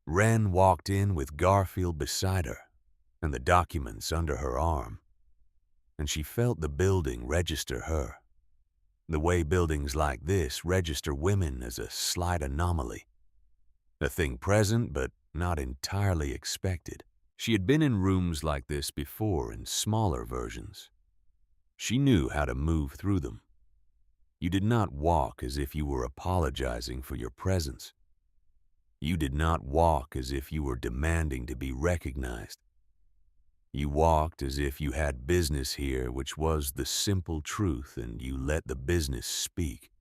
Wren walked in with Garfield beside her and the documents under her arm, and she felt the building register her, the way buildings like this register women as a slight anomaly, a thing present but not entirely expected. She had been in rooms like this before in smaller versions. She knew how to move through them. You did not walk as if you were apologizing for your presence. You did not walk as if you were demanding to be recognized. You walked as if you had business here, which was the simple truth, and you let the business speak.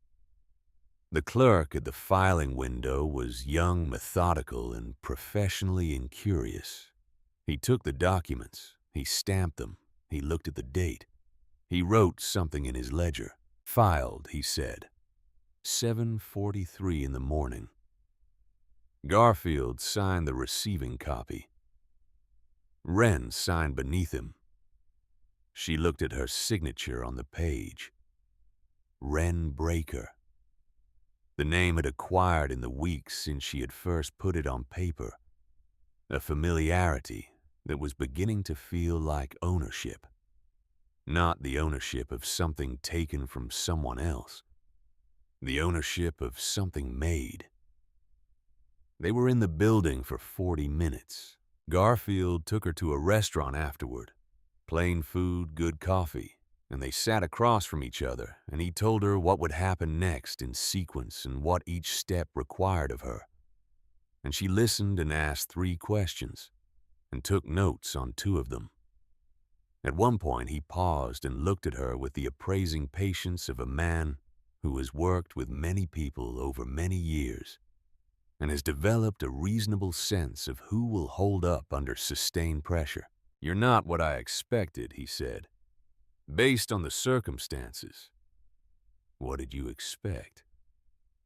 The clerk at the filing window was young, methodical, and professionally incurious. He took the documents, he stamped them, he looked at the date. He wrote something in his ledger. "Filed," he said. 7:43 in the morning. Garfield signed the receiving copy. Wren signed beneath him. She looked at her signature on the page. Wren Breaker. The name had acquired in the weeks since she had first put it on paper, a familiarity that was beginning to feel like ownership. Not the ownership of something taken from someone else, the ownership of something made. They were in the building for 40 minutes. Garfield took her to a restaurant afterward. Plain food, good coffee, and they sat across from each other, and he told her what would happen next in sequence and what each step required of her. And she listened and asked 3 questions, and took notes on 2 of them. At one point he paused and looked at her with the appraising patience of a man who has worked with many people over many years and has developed a reasonable sense of who will hold up under sustained pressure. "You're not what I expected," he said. "Based on the circumstances." "What did you expect?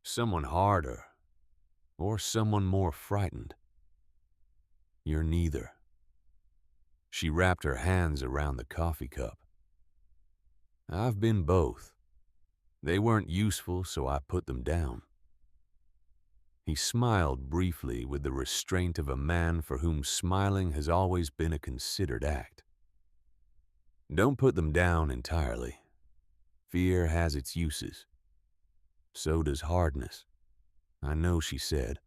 Someone harder, or someone more frightened?" "You're neither." She wrapped her hands around the coffee cup. "I've been both. They weren't useful, so I put them down." He smiled briefly with the restraint of a man for whom smiling has always been a considered act. "Don't put them down entirely. Fear has its uses. So does hardness." "I know," she said.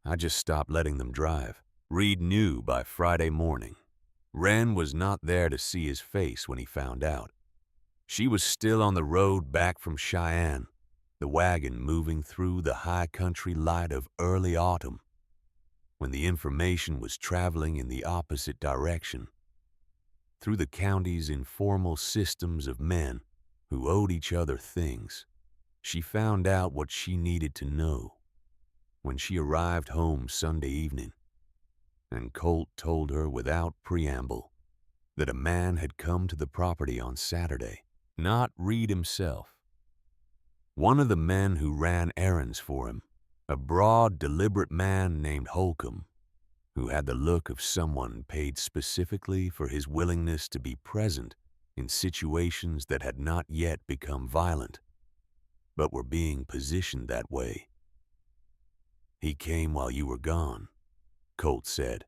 "I just stopped letting them drive." Reed knew by Friday morning. Wren was not there to see his face when he found out. She was still on the road back from Cheyenne, the wagon moving through the high country light of early autumn, when the information was traveling in the opposite direction, through the county's informal systems of men who owed each other things. She found out what she needed to know when she arrived home Sunday evening, and Colt told her without preamble that a man had come to the property on Saturday. Not Reed himself. One of the men who ran errands for him, a broad, deliberate man named Holcomb, who had the look of someone paid specifically for his willingness to be present in situations that had not yet become violent, but were being positioned that way. "He came while you were gone," Colt said.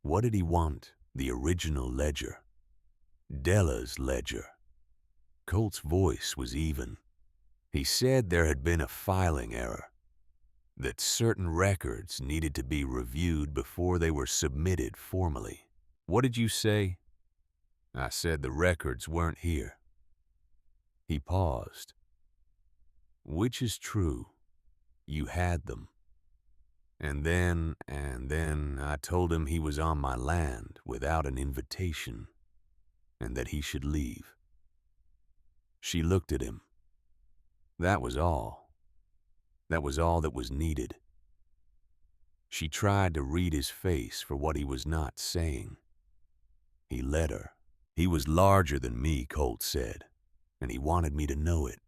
"What did he want?" "The original ledger. Della's ledger." Colt's voice was even. He said there had been a filing error, that certain records needed to be reviewed before they were submitted formally. "What did you say?" "I said the records weren't here." He paused. "Which is true. You had them. And then I told him he was on my land without an invitation, and that he should leave." She looked at him. That was all. That was all that was needed. She tried to read his face for what he was not saying. He let her. "He was larger than me," Colt said, "and he wanted me to know it.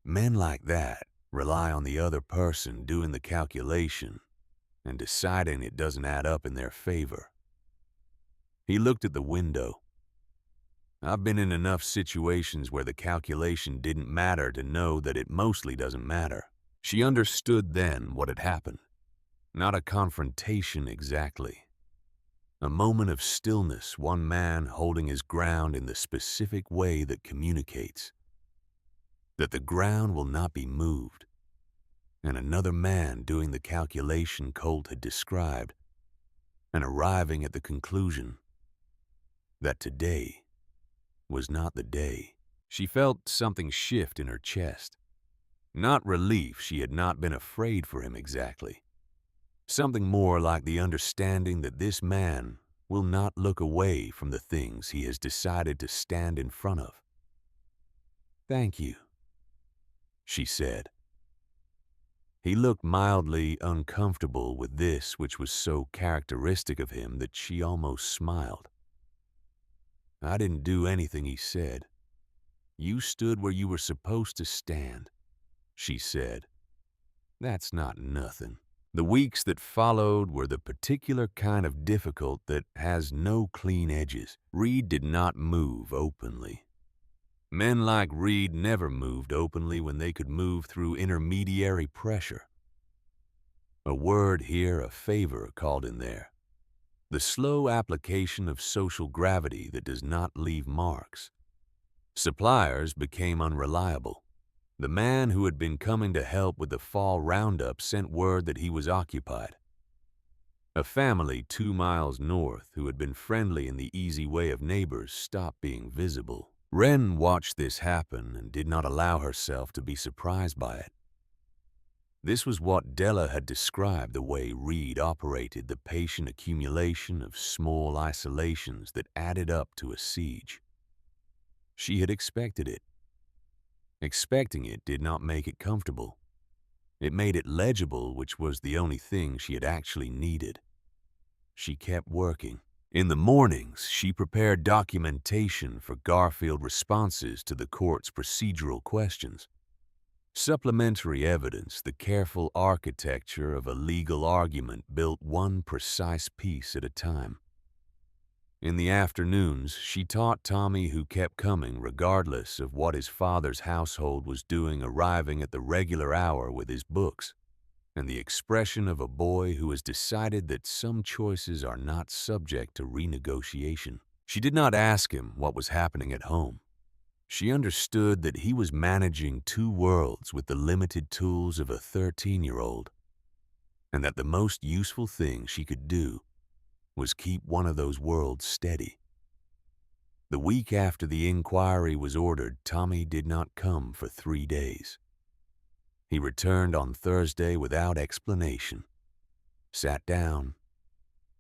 Men like that rely on the other person doing the calculation and deciding it doesn't add up in their favor." He looked at the window. "I've been in enough situations where the calculation didn't matter to know that it mostly doesn't matter." She understood then what had happened. Not a confrontation exactly. A moment of stillness, one man holding his ground in the specific way that communicates that the ground will not be moved, and another man doing the calculation Colt had described, and arriving at the conclusion that today was not the day. She felt something shift in her chest. Not relief, she had not been afraid for him exactly. Something more like the understanding that this man will not look away from the things he has decided to stand in front of. "Thank you," she said. He looked mildly uncomfortable with this which was so characteristic of him that she almost smiled. "I didn't do anything," he said. "You stood where you were supposed to stand," she said. "That's not nothing." The weeks that followed were the particular kind of difficult that has no clean edges. Reed did not move openly. Men like Reed never moved openly when they could move through intermediary pressure. A word here, a favor called in there. The slow application of social gravity that does not leave marks. Suppliers became unreliable. The man who had been coming to help with the fall roundup sent word that he was occupied. A family 2 miles north who had been friendly in the easy way of neighbors stopped being visible. Wren watched this happen and did not allow herself to be surprised by it. This was what Della had described the way Reed operated, the patient accumulation of small isolations that added up to a siege. She had expected it. Expecting it did not make it comfortable. It made it legible, which was the only thing she had actually needed. She kept working. In the mornings, she prepared documentation for Garfield responses to the court's procedural questions. Supplementary evidence, the careful architecture of a legal argument built one precise piece at a time. In the afternoons, she taught Tommy, who kept coming regardless of what his father's household was doing, arriving at the regular hour with his books, and the expression of a boy who has decided that some choices are not subject to renegotiation. She did not ask him what was happening at home. She understood that he was managing 2 worlds with the limited tools of a 13-year-old, and that the most useful thing she could do was keep one of those worlds steady. The week after the inquiry was ordered, Tommy did not come for 3 days. He returned on Thursday without explanation, sat down,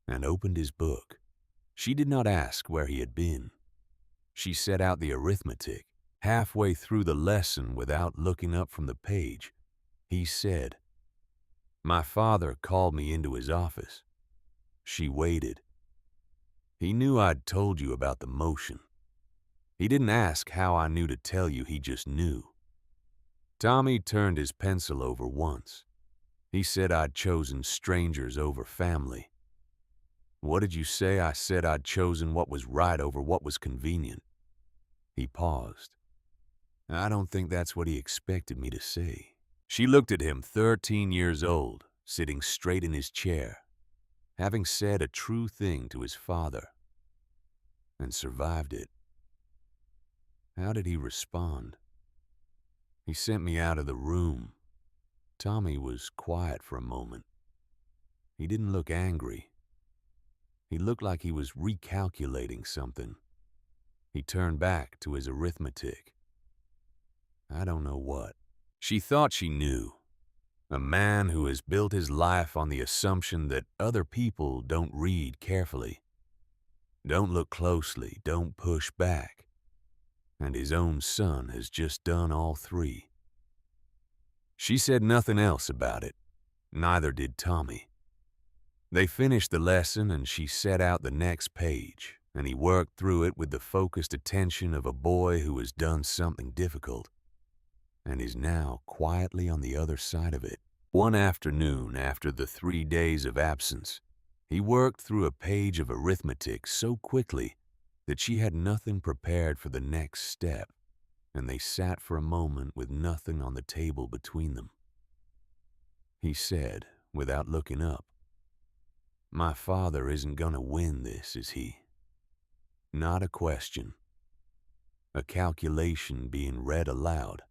and opened his book. She did not ask where he had been. She set out the arithmetic. Halfway through the lesson, without looking up from the page, he said, "My father called me into his office." She waited. "He knew I'd told you about the motion. He didn't ask how I knew to tell you, he just knew." Tommy turned his pencil over once. He said I'd chosen strangers over family. "What did you say?" I said I'd chosen what was right over what was convenient. He paused. I don't think that's what he expected me to say. She looked at him, 13 years old, sitting straight in his chair, having said a true thing to his father, and survived it. How did he respond? He sent me out of the room. Tommy was quiet for a moment. He didn't look angry. He looked like he was recalculating something. He turned back to his arithmetic. I don't know what. She thought she knew. A man who has built his life on the assumption that other people don't read carefully, don't look closely, don't push back. And his own son has just done all 3. She said nothing else about it. Neither did Tommy. They finished the lesson and she set out the next page, and he worked through it with the focused attention of a boy who has done something difficult and is now quietly on the other side of it. One afternoon, after the 3 days of absence, he worked through a page of arithmetic so quickly that she had nothing prepared for the next step, and they sat for a moment with nothing on the table between them. He said, without looking up, "My father isn't gonna win this, is he?" Not a question. A calculation being read aloud.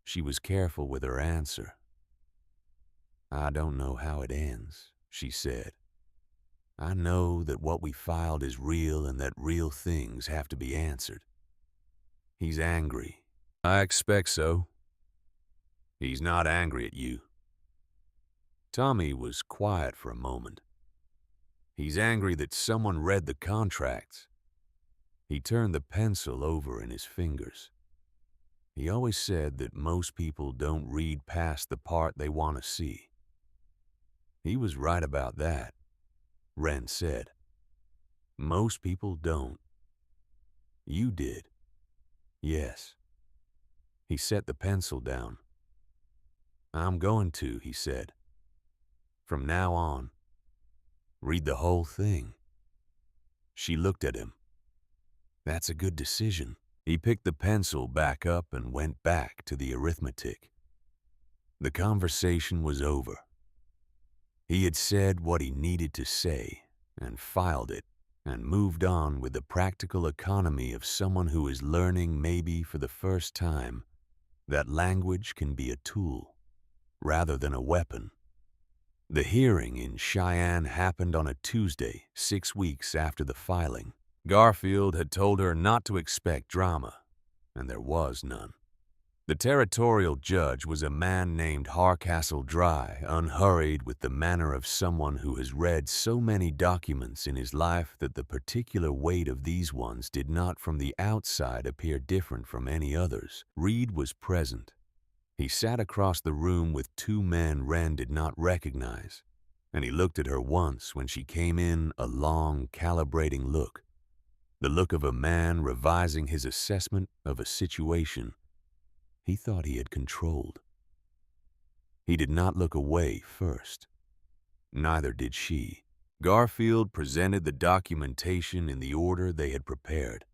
She was careful with her answer. "I don't know how it ends," she said. "I know that what we filed is real and that real things have to be answered. He's angry." "I expect so." "He's not angry at you." Tommy was quiet for a moment. "He's angry that someone read the contracts." He turned the pencil over in his fingers. He always said that most people don't read past the part they want to see. He was right about that, Wren said. Most people don't. You did. Yes. He set the pencil down. "I'm going to," he said. "From now on, read the whole thing." She looked at him. "That's a good decision." He picked the pencil back up and went back to the arithmetic. The conversation was over. He had said what he needed to say and filed it and moved on with the practical economy of someone who is learning, maybe for the first time, that language can be a tool rather than a weapon. The hearing in Cheyenne happened on a Tuesday, 6 weeks after the filing. Garfield had told her not to expect drama, and there was none. The territorial judge was a man named Hardcastle Dry, unhurried with the manner of someone who has read so many documents in his life that the particular weight of these ones did not from the outside appear different from any others. Reed was present. He sat across the room with two men Wren did not recognize, and he looked at her once when she came in, a long, calibrating look. The look of a man revising his assessment of a situation he thought he had controlled. He did not look away first. Neither did she. Garfield presented the documentation in the order they had prepared.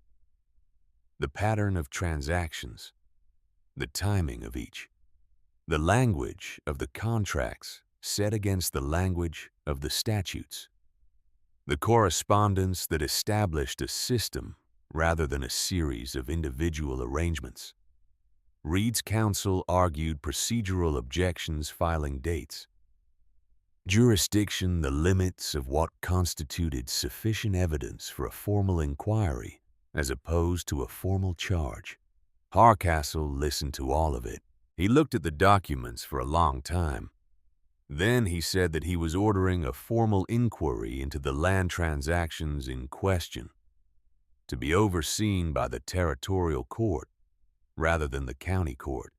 The pattern of transactions, the timing of each, the language of the contracts set against the language of the statutes, the correspondence that established a system rather than a series of individual arrangements. Reed's counsel argued procedural objections, filing dates, jurisdiction, the limits of what constituted sufficient evidence for a formal inquiry as opposed to a formal charge. Hardcastle listened to all of it. He looked at the documents for a long time. Then he said that he was ordering a formal inquiry into the land transactions in question, to be overseen by the territorial court rather than the county court.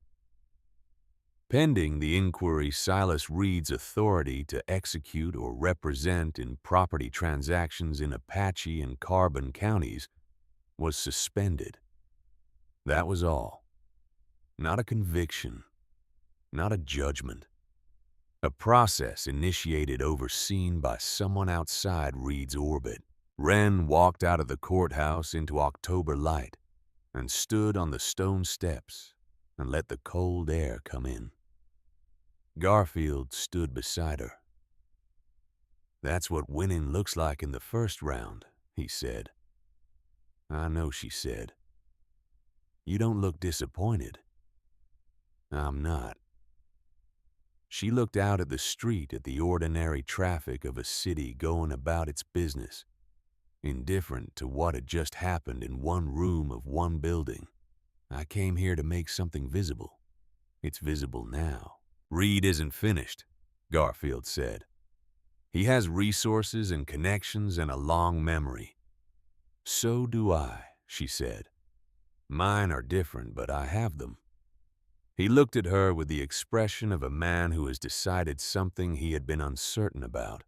Pending the inquiry, Silas Reed's authority to execute or represent in property transactions in Apache and Carbon counties was suspended. That was all. Not a conviction, not a judgment. A process initiated, overseen by someone outside Reed's orbit. Wren walked out of the courthouse into October light and stood on the stone steps and let the cold air come in. Garfield stood beside her. "That's what winning looks like in the first round," he said. "I know," she said. "You don't look disappointed." "I'm not." She looked out at the street, at the ordinary traffic of a city going about its business, indifferent to what had just happened in one room of one building. "I came here to make something visible. It's visible now." "Reed isn't finished," Garfield said. "He has resources and connections and a long memory." "So do I," she said. "Mine are different, but I have them." He looked at her with the expression of a man who has decided something he had been uncertain about.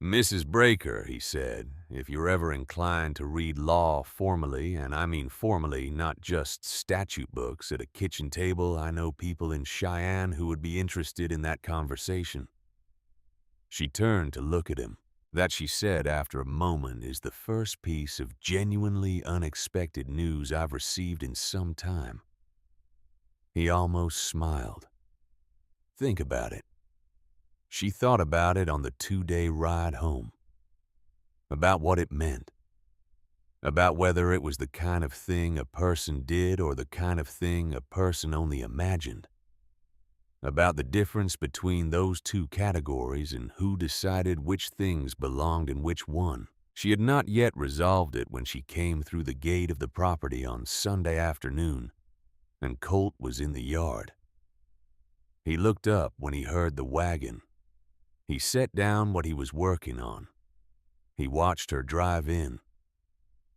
"Mrs. Breaker," he said, "if you're ever inclined to read law formally, and I mean formally, not just statute books, at a kitchen table, I know people in Cheyenne who would be interested in that conversation." She turned to look at him. That, she said after a moment, is the first piece of genuinely unexpected news I've received in some time. He almost smiled. "Think about it." She thought about it on the 2-day ride home. About what it meant. About whether it was the kind of thing a person did or the kind of thing a person only imagined. About the difference between those two categories and who decided which things belonged in which one. She had not yet resolved it when she came through the gate of the property on Sunday afternoon, and Colt was in the yard. He looked up when he heard the wagon. He set down what he was working on. He watched her drive in.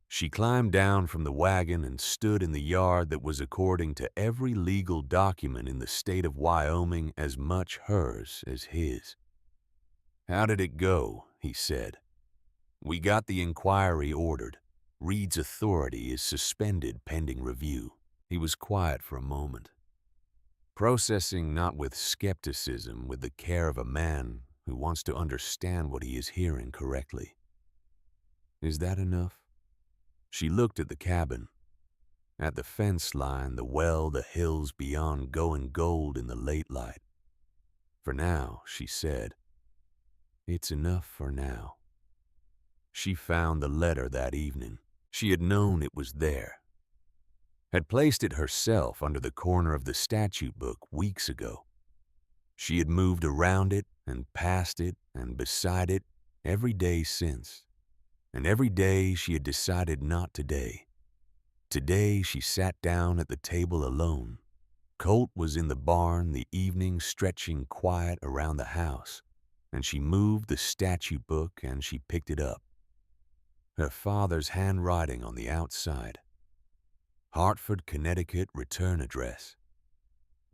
She climbed down from the wagon and stood in the yard that was, according to every legal document in the state of Wyoming, as much hers as his. "How did it go?" he said. "We got the inquiry ordered. Reed's authority is suspended pending review." He was quiet for a moment, processing, not with skepticism, with the care of a man who wants to understand what he is hearing correctly. "Is that enough?" She looked at the cabin. At the fence line, the well, the hills beyond going gold in the late light. For now, she said, it's enough for now. She found the letter that evening. She had known it was there. Had placed it herself under the corner of the statute book weeks ago. She had moved around it and past it and beside it every day since. And every day she had decided not today. Today she sat down at the table alone. Colt was in the barn, the evening stretching quiet around the house, and she moved the statute book and she picked it up. Her father's handwriting on the outside. Hartford, Connecticut return address.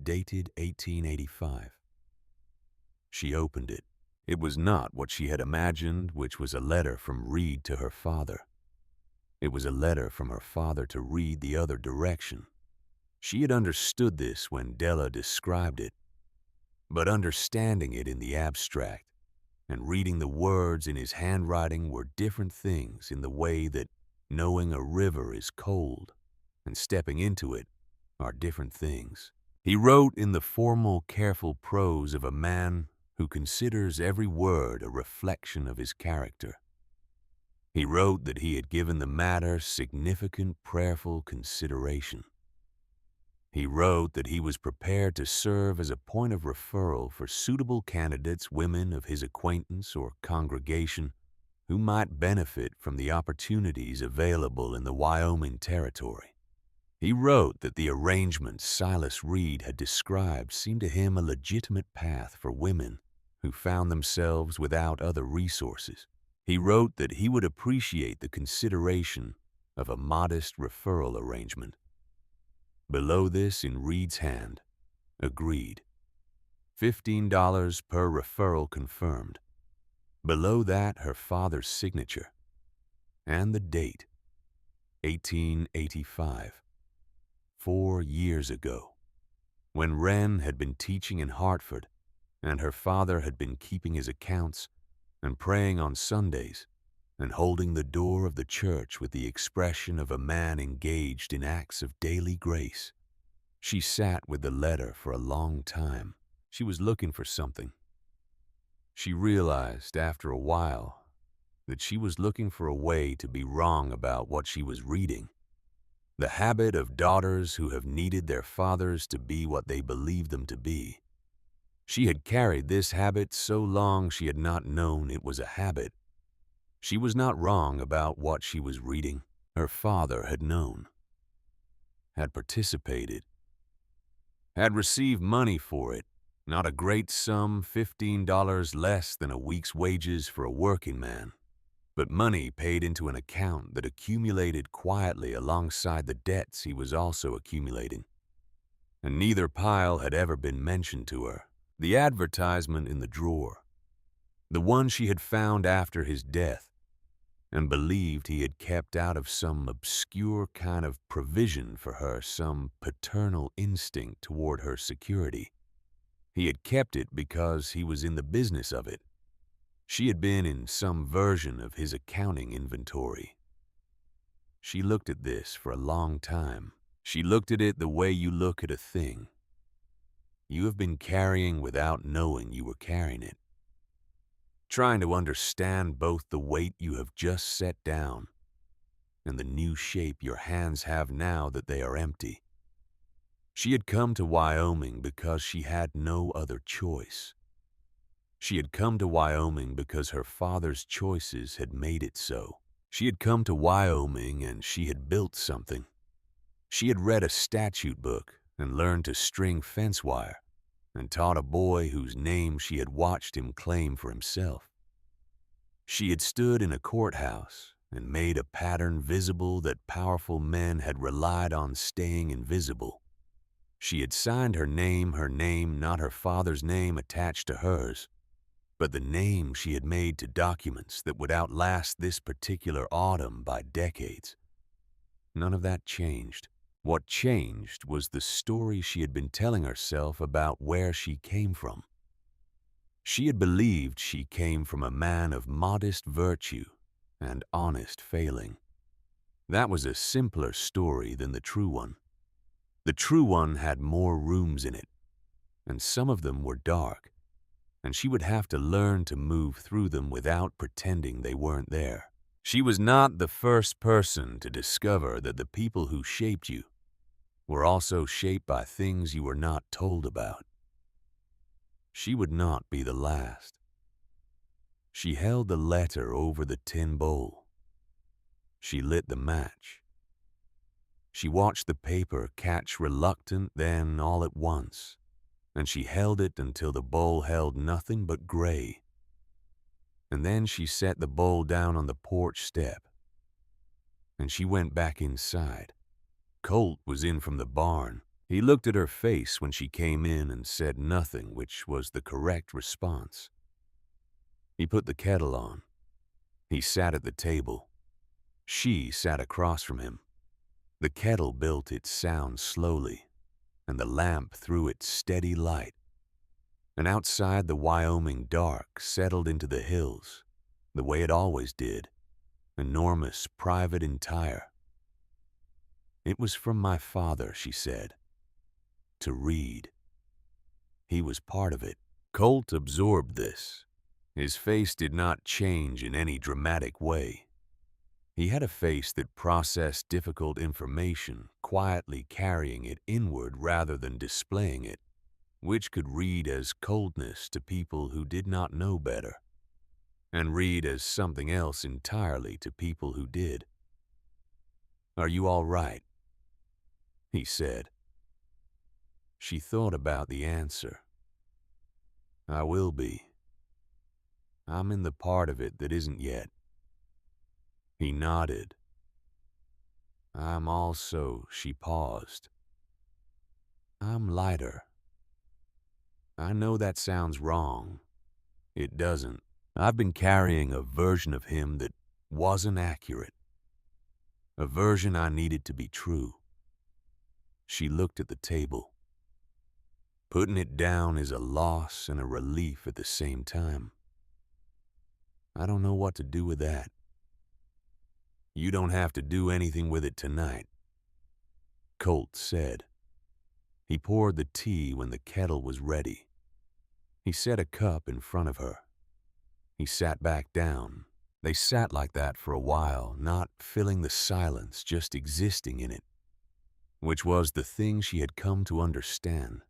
Dated 1885. She opened it. It was not what she had imagined, which was a letter from Reed to her father. It was a letter from her father to Reed the other direction. She had understood this when Della described it, but understanding it in the abstract and reading the words in his handwriting were different things in the way that knowing a river is cold and stepping into it are different things. He wrote in the formal, careful prose of a man who considers every word a reflection of his character. He wrote that he had given the matter significant, prayerful consideration. He wrote that he was prepared to serve as a point of referral for suitable candidates, women of his acquaintance or congregation, who might benefit from the opportunities available in the Wyoming territory. He wrote that the arrangement Silas Reed had described seemed to him a legitimate path for women who found themselves without other resources. He wrote that he would appreciate the consideration of a modest referral arrangement. Below this, in Reed's hand, agreed. $15 per referral confirmed. Below that, her father's signature. And the date, 1885. 4 years ago, when Wren had been teaching in Hartford, and her father had been keeping his accounts and praying on Sundays and holding the door of the church with the expression of a man engaged in acts of daily grace. She sat with the letter for a long time. She was looking for something. She realized after a while that she was looking for a way to be wrong about what she was reading. The habit of daughters who have needed their fathers to be what they believe them to be. She had carried this habit so long she had not known it was a habit. She was not wrong about what she was reading. Her father had known, had participated, had received money for it, not a great sum, $15 less than a week's wages for a working man, but money paid into an account that accumulated quietly alongside the debts he was also accumulating. And neither pile had ever been mentioned to her. The advertisement in the drawer, the one she had found after his death, and believed he had kept out of some obscure kind of provision for her, some paternal instinct toward her security. He had kept it because he was in the business of it. She had been in some version of his accounting inventory. She looked at this for a long time. She looked at it the way you look at a thing you have been carrying without knowing you were carrying it, trying to understand both the weight you have just set down and the new shape your hands have now that they are empty. She had come to Wyoming because she had no other choice. She had come to Wyoming because her father's choices had made it so. She had come to Wyoming and she had built something. She had read a statute book and learned to string fence wire, and taught a boy whose name she had watched him claim for himself. She had stood in a courthouse and made a pattern visible that powerful men had relied on staying invisible. She had signed her name, not her father's name attached to hers, but the name she had made to documents that would outlast this particular autumn by decades. None of that changed. What changed was the story she had been telling herself about where she came from. She had believed she came from a man of modest virtue and honest failing. That was a simpler story than the true one. The true one had more rooms in it, and some of them were dark, and she would have to learn to move through them without pretending they weren't there. She was not the first person to discover that the people who shaped you were also shaped by things you were not told about. She would not be the last. She held the letter over the tin bowl. She lit the match. She watched the paper catch reluctant, then all at once, and she held it until the bowl held nothing but gray. And then she set the bowl down on the porch step, and she went back inside. Colt was in from the barn. He looked at her face when she came in and said nothing, which was the correct response. He put the kettle on. He sat at the table. She sat across from him. The kettle built its sound slowly, and the lamp threw its steady light. And outside, the Wyoming dark settled into the hills, the way it always did, enormous, private, entire. It was from my father, she said, to read. He was part of it. Colt absorbed this. His face did not change in any dramatic way. He had a face that processed difficult information, quietly carrying it inward rather than displaying it, which could read as coldness to people who did not know better, and read as something else entirely to people who did. "Are you all right?" he said. She thought about the answer. "I will be. I'm in the part of it that isn't yet." He nodded. "I'm also," she paused. "I'm lighter. I know that sounds wrong. It doesn't. I've been carrying a version of him that wasn't accurate. A version I needed to be true." She looked at the table. Putting it down is a loss and a relief at the same time. "I don't know what to do with that." "You don't have to do anything with it tonight," Colt said. He poured the tea when the kettle was ready. He set a cup in front of her. He sat back down. They sat like that for a while, not filling the silence, just existing in it, which was the thing she had come to understand,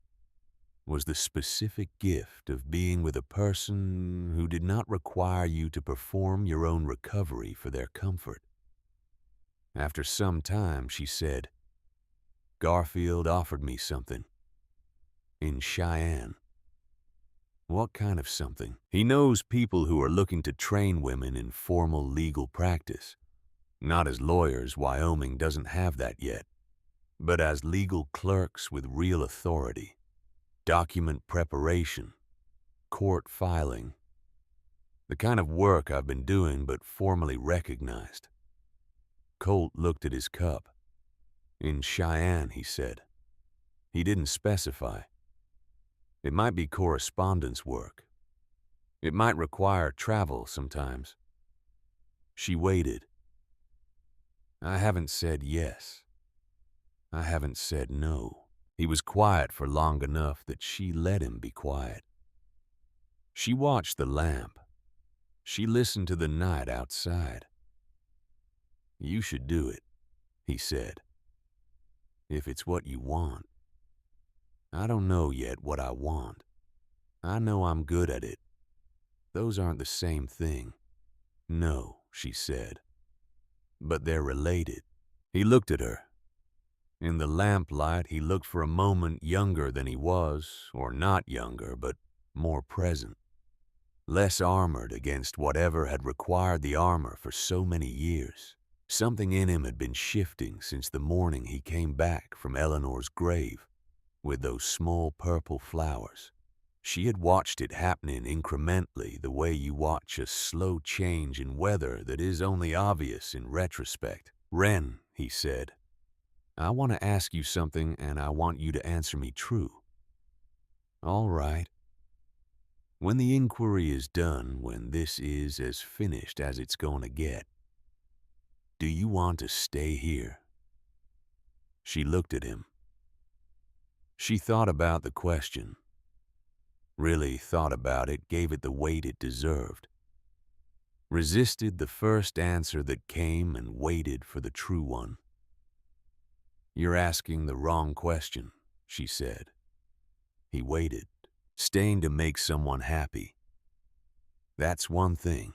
was the specific gift of being with a person who did not require you to perform your own recovery for their comfort. After some time, she said, "Garfield offered me something. In Cheyenne." "What kind of something?" "He knows people who are looking to train women in formal legal practice. Not as lawyers, Wyoming doesn't have that yet, but as legal clerks with real authority. Document preparation, court filing. The kind of work I've been doing but formally recognized." Colt looked at his cup. "In Cheyenne," he said. He didn't specify. It might be correspondence work. It might require travel sometimes. She waited. "I haven't said yes. I haven't said no." He was quiet for long enough that she let him be quiet. She watched the lamp. She listened to the night outside. "You should do it," he said, "if it's what you want." "I don't know yet what I want. I know I'm good at it. Those aren't the same thing." "No," she said, "but they're related." He looked at her. In the lamplight, he looked for a moment younger than he was, or not younger, but more present. Less armored against whatever had required the armor for so many years. Something in him had been shifting since the morning he came back from Eleanor's grave with those small purple flowers. She had watched it happening incrementally, the way you watch a slow change in weather that is only obvious in retrospect. "Wren," he said, "I want to ask you something and I want you to answer me true." "All right." "When the inquiry is done, when this is as finished as it's going to get, Do you want to stay here? She looked at him. She thought about the question. Really thought about it, gave it the weight it deserved. Resisted the first answer that came and waited for the true one. You're asking the wrong question, she said. He waited. Staying to make someone happy. That's one thing.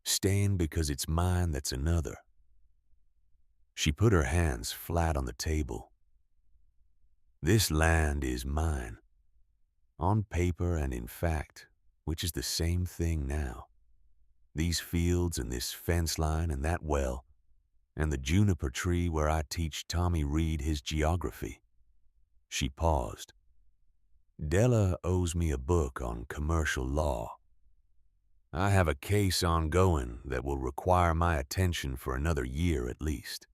Staying because it's mine, that's another. She put her hands flat on the table. This land is mine. On paper and in fact, which is the same thing now. These fields and this fence line and that well, and the juniper tree where I teach Tommy Reed his geography. She paused. Della owes me a book on commercial law. I have a case ongoing that will require my attention for another year at least.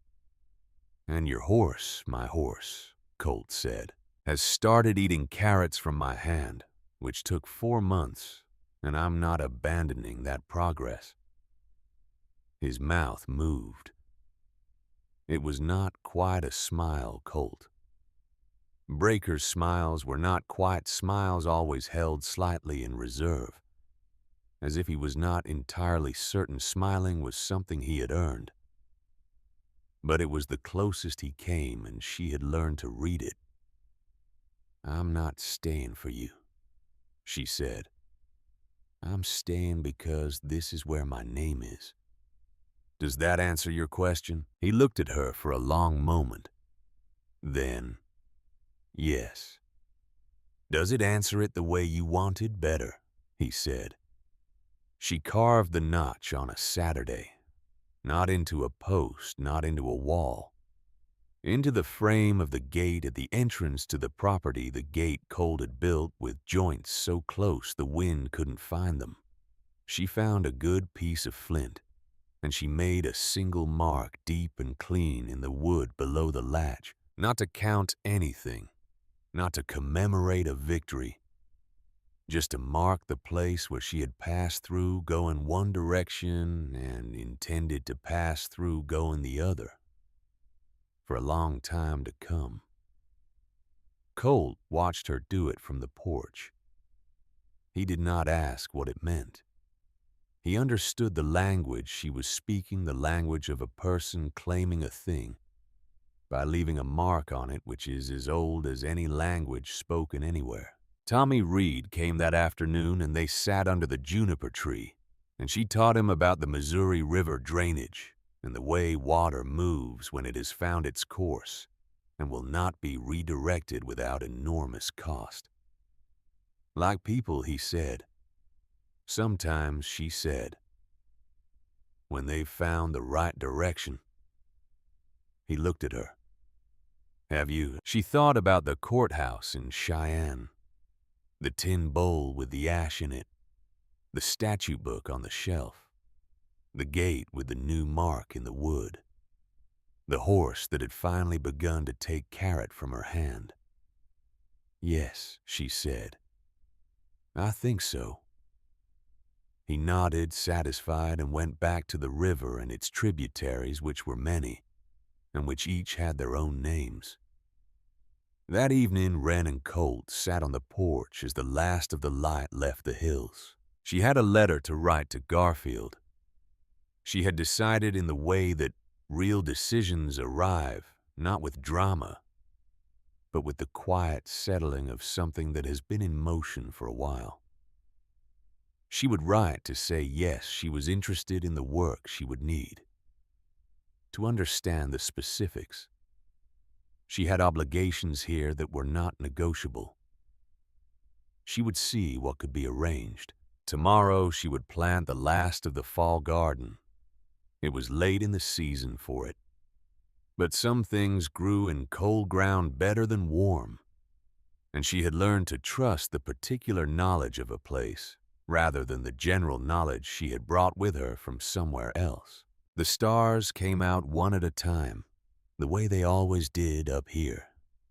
And your horse, my horse, Colt said, has started eating carrots from my hand, which took 4 months, and I'm not abandoning that progress. His mouth moved. It was not quite a smile, Colt. Breaker's smiles were not quite smiles always held slightly in reserve, as if he was not entirely certain smiling was something he had earned. But it was the closest he came, and she had learned to read it. I'm not staying for you, she said. I'm staying because this is where my name is. Does that answer your question? He looked at her for a long moment. Then, yes. Does it answer it the way you wanted? Better, he said. She carved the notch on a Saturday, not into a post, not into a wall, into the frame of the gate at the entrance to the property the gate Colt had built with joints so close the wind couldn't find them. She found a good piece of flint, and she made a single mark deep and clean in the wood below the latch, not to count anything, not to commemorate a victory, just to mark the place where she had passed through going one direction and intended to pass through going the other, for a long time to come. Colt watched her do it from the porch. He did not ask what it meant. He understood the language she was speaking, the language of a person claiming a thing, by leaving a mark on it which is as old as any language spoken anywhere. Tommy Reed came that afternoon and they sat under the juniper tree, and she taught him about the Missouri River drainage and the way water moves when it has found its course and will not be redirected without enormous cost. Like people, he said. Sometimes, she said, when they've found the right direction. He looked at her. Have you? She thought about the courthouse in Cheyenne, the tin bowl with the ash in it, the statute book on the shelf, the gate with the new mark in the wood, the horse that had finally begun to take carrot from her hand. Yes, she said. I think so. He nodded, satisfied, and went back to the river and its tributaries, which were many, and which each had their own names. That evening, Wren and Colt sat on the porch as the last of the light left the hills. She had a letter to write to Garfield. She had decided in the way that real decisions arrive, not with drama, but with the quiet settling of something that has been in motion for a while. She would write to say yes, she was interested in the work she would need, to understand the specifics. She had obligations here that were not negotiable. She would see what could be arranged. Tomorrow she would plant the last of the fall garden. It was late in the season for it. But some things grew in cold ground better than warm, and she had learned to trust the particular knowledge of a place rather than the general knowledge she had brought with her from somewhere else. The stars came out one at a time, the way they always did up here,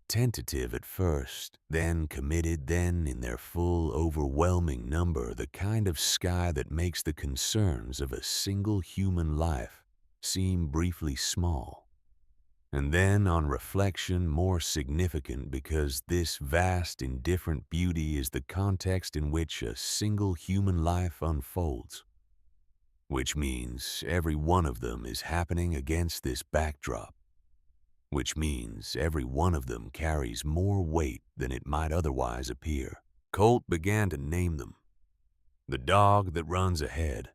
tentative at first, then committed, then in their full, overwhelming number, the kind of sky that makes the concerns of a single human life seem briefly small, and then on reflection more significant because this vast, indifferent beauty is the context in which a single human life unfolds, which means every one of them is happening against this backdrop, which means every one of them carries more weight than it might otherwise appear. Colt began to name them. The dog that runs ahead,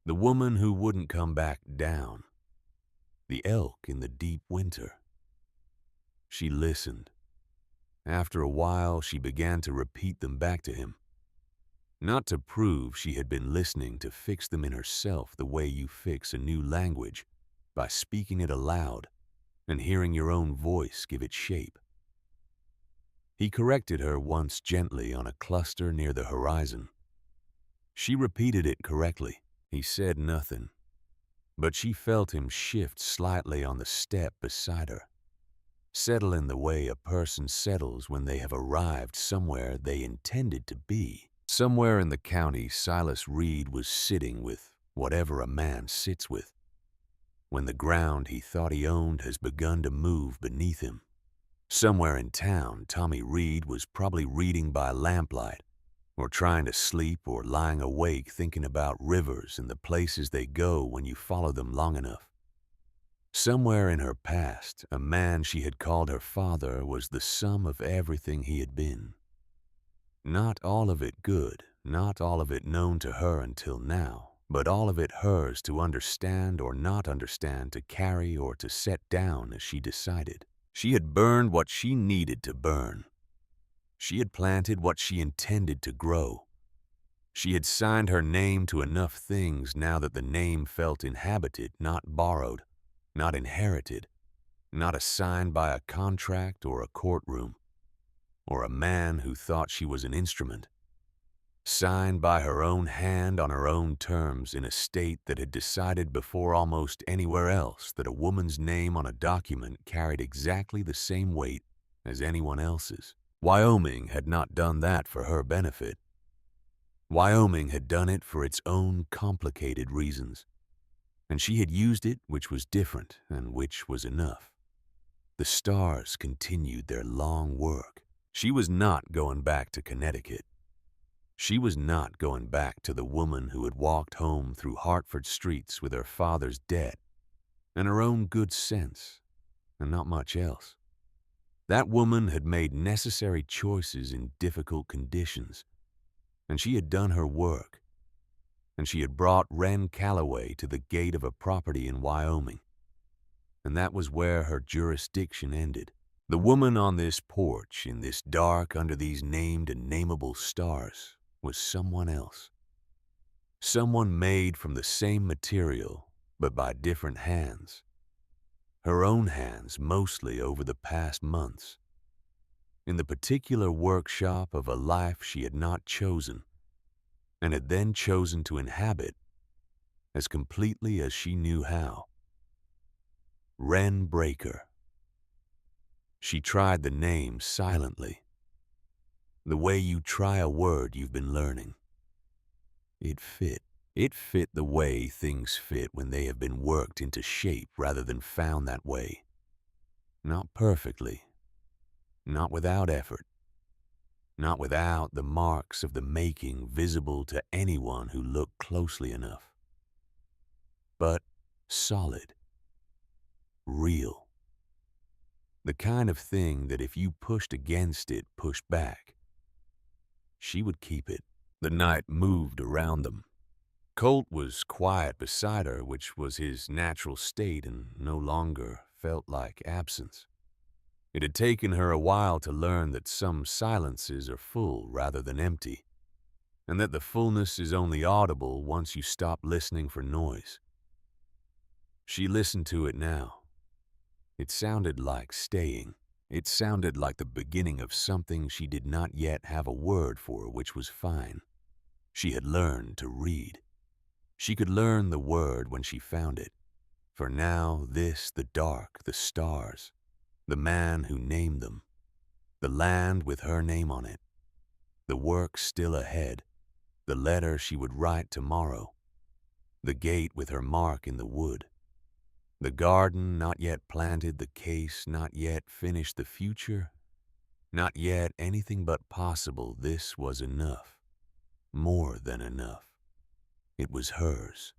the woman who wouldn't come back down, the elk in the deep winter. She listened. After a while, she began to repeat them back to him. Not to prove she had been listening, to fix them in herself the way you fix a new language, by speaking it aloud and hearing your own voice give it shape. He corrected her once gently on a cluster near the horizon. She repeated it correctly. He said nothing, but she felt him shift slightly on the step beside her, settle in the way a person settles when they have arrived somewhere they intended to be. Somewhere in the county, Silas Reed was sitting with whatever a man sits with, when the ground he thought he owned has begun to move beneath him. Somewhere in town, Tommy Reed was probably reading by lamplight, or trying to sleep, or lying awake thinking about rivers and the places they go when you follow them long enough. Somewhere in her past, a man she had called her father was the sum of everything he had been. Not all of it good, not all of it known to her until now, but all of it hers to understand or not understand, to carry or to set down as she decided. She had burned what she needed to burn. She had planted what she intended to grow. She had signed her name to enough things now that the name felt inhabited, not borrowed, not inherited, not assigned by a contract or a courtroom, or a man who thought she was an instrument. Signed by her own hand on her own terms in a state that had decided before almost anywhere else that a woman's name on a document carried exactly the same weight as anyone else's. Wyoming had not done that for her benefit. Wyoming had done it for its own complicated reasons, and she had used it, which was different and which was enough. The stars continued their long work. She was not going back to Connecticut. She was not going back to the woman who had walked home through Hartford streets with her father's debt and her own good sense and not much else. That woman had made necessary choices in difficult conditions, and she had done her work, and she had brought Wren Calloway to the gate of a property in Wyoming, and that was where her jurisdiction ended. The woman on this porch, in this dark under these named and nameable stars, was someone else. Someone made from the same material, but by different hands. Her own hands mostly over the past months, in the particular workshop of a life she had not chosen, and had then chosen to inhabit as completely as she knew how. Wren Breaker. She tried the name silently, the way you try a word you've been learning. It fit. It fit the way things fit when they have been worked into shape rather than found that way. Not perfectly, not without effort, not without the marks of the making visible to anyone who looked closely enough, but solid, real. The kind of thing that if you pushed against it, pushed back, she would keep it. The night moved around them. Colt was quiet beside her, which was his natural state and no longer felt like absence. It had taken her a while to learn that some silences are full rather than empty, and that the fullness is only audible once you stop listening for noise. She listened to it now. It sounded like staying. It sounded like the beginning of something she did not yet have a word for, which was fine. She had learned to read. She could learn the word when she found it. For now, this, the dark, the stars, the man who named them, the land with her name on it, the work still ahead, the letter she would write tomorrow, the gate with her mark in the wood. The garden not yet planted, the case not yet finished, the future not yet anything but possible. This was enough, more than enough. It was hers.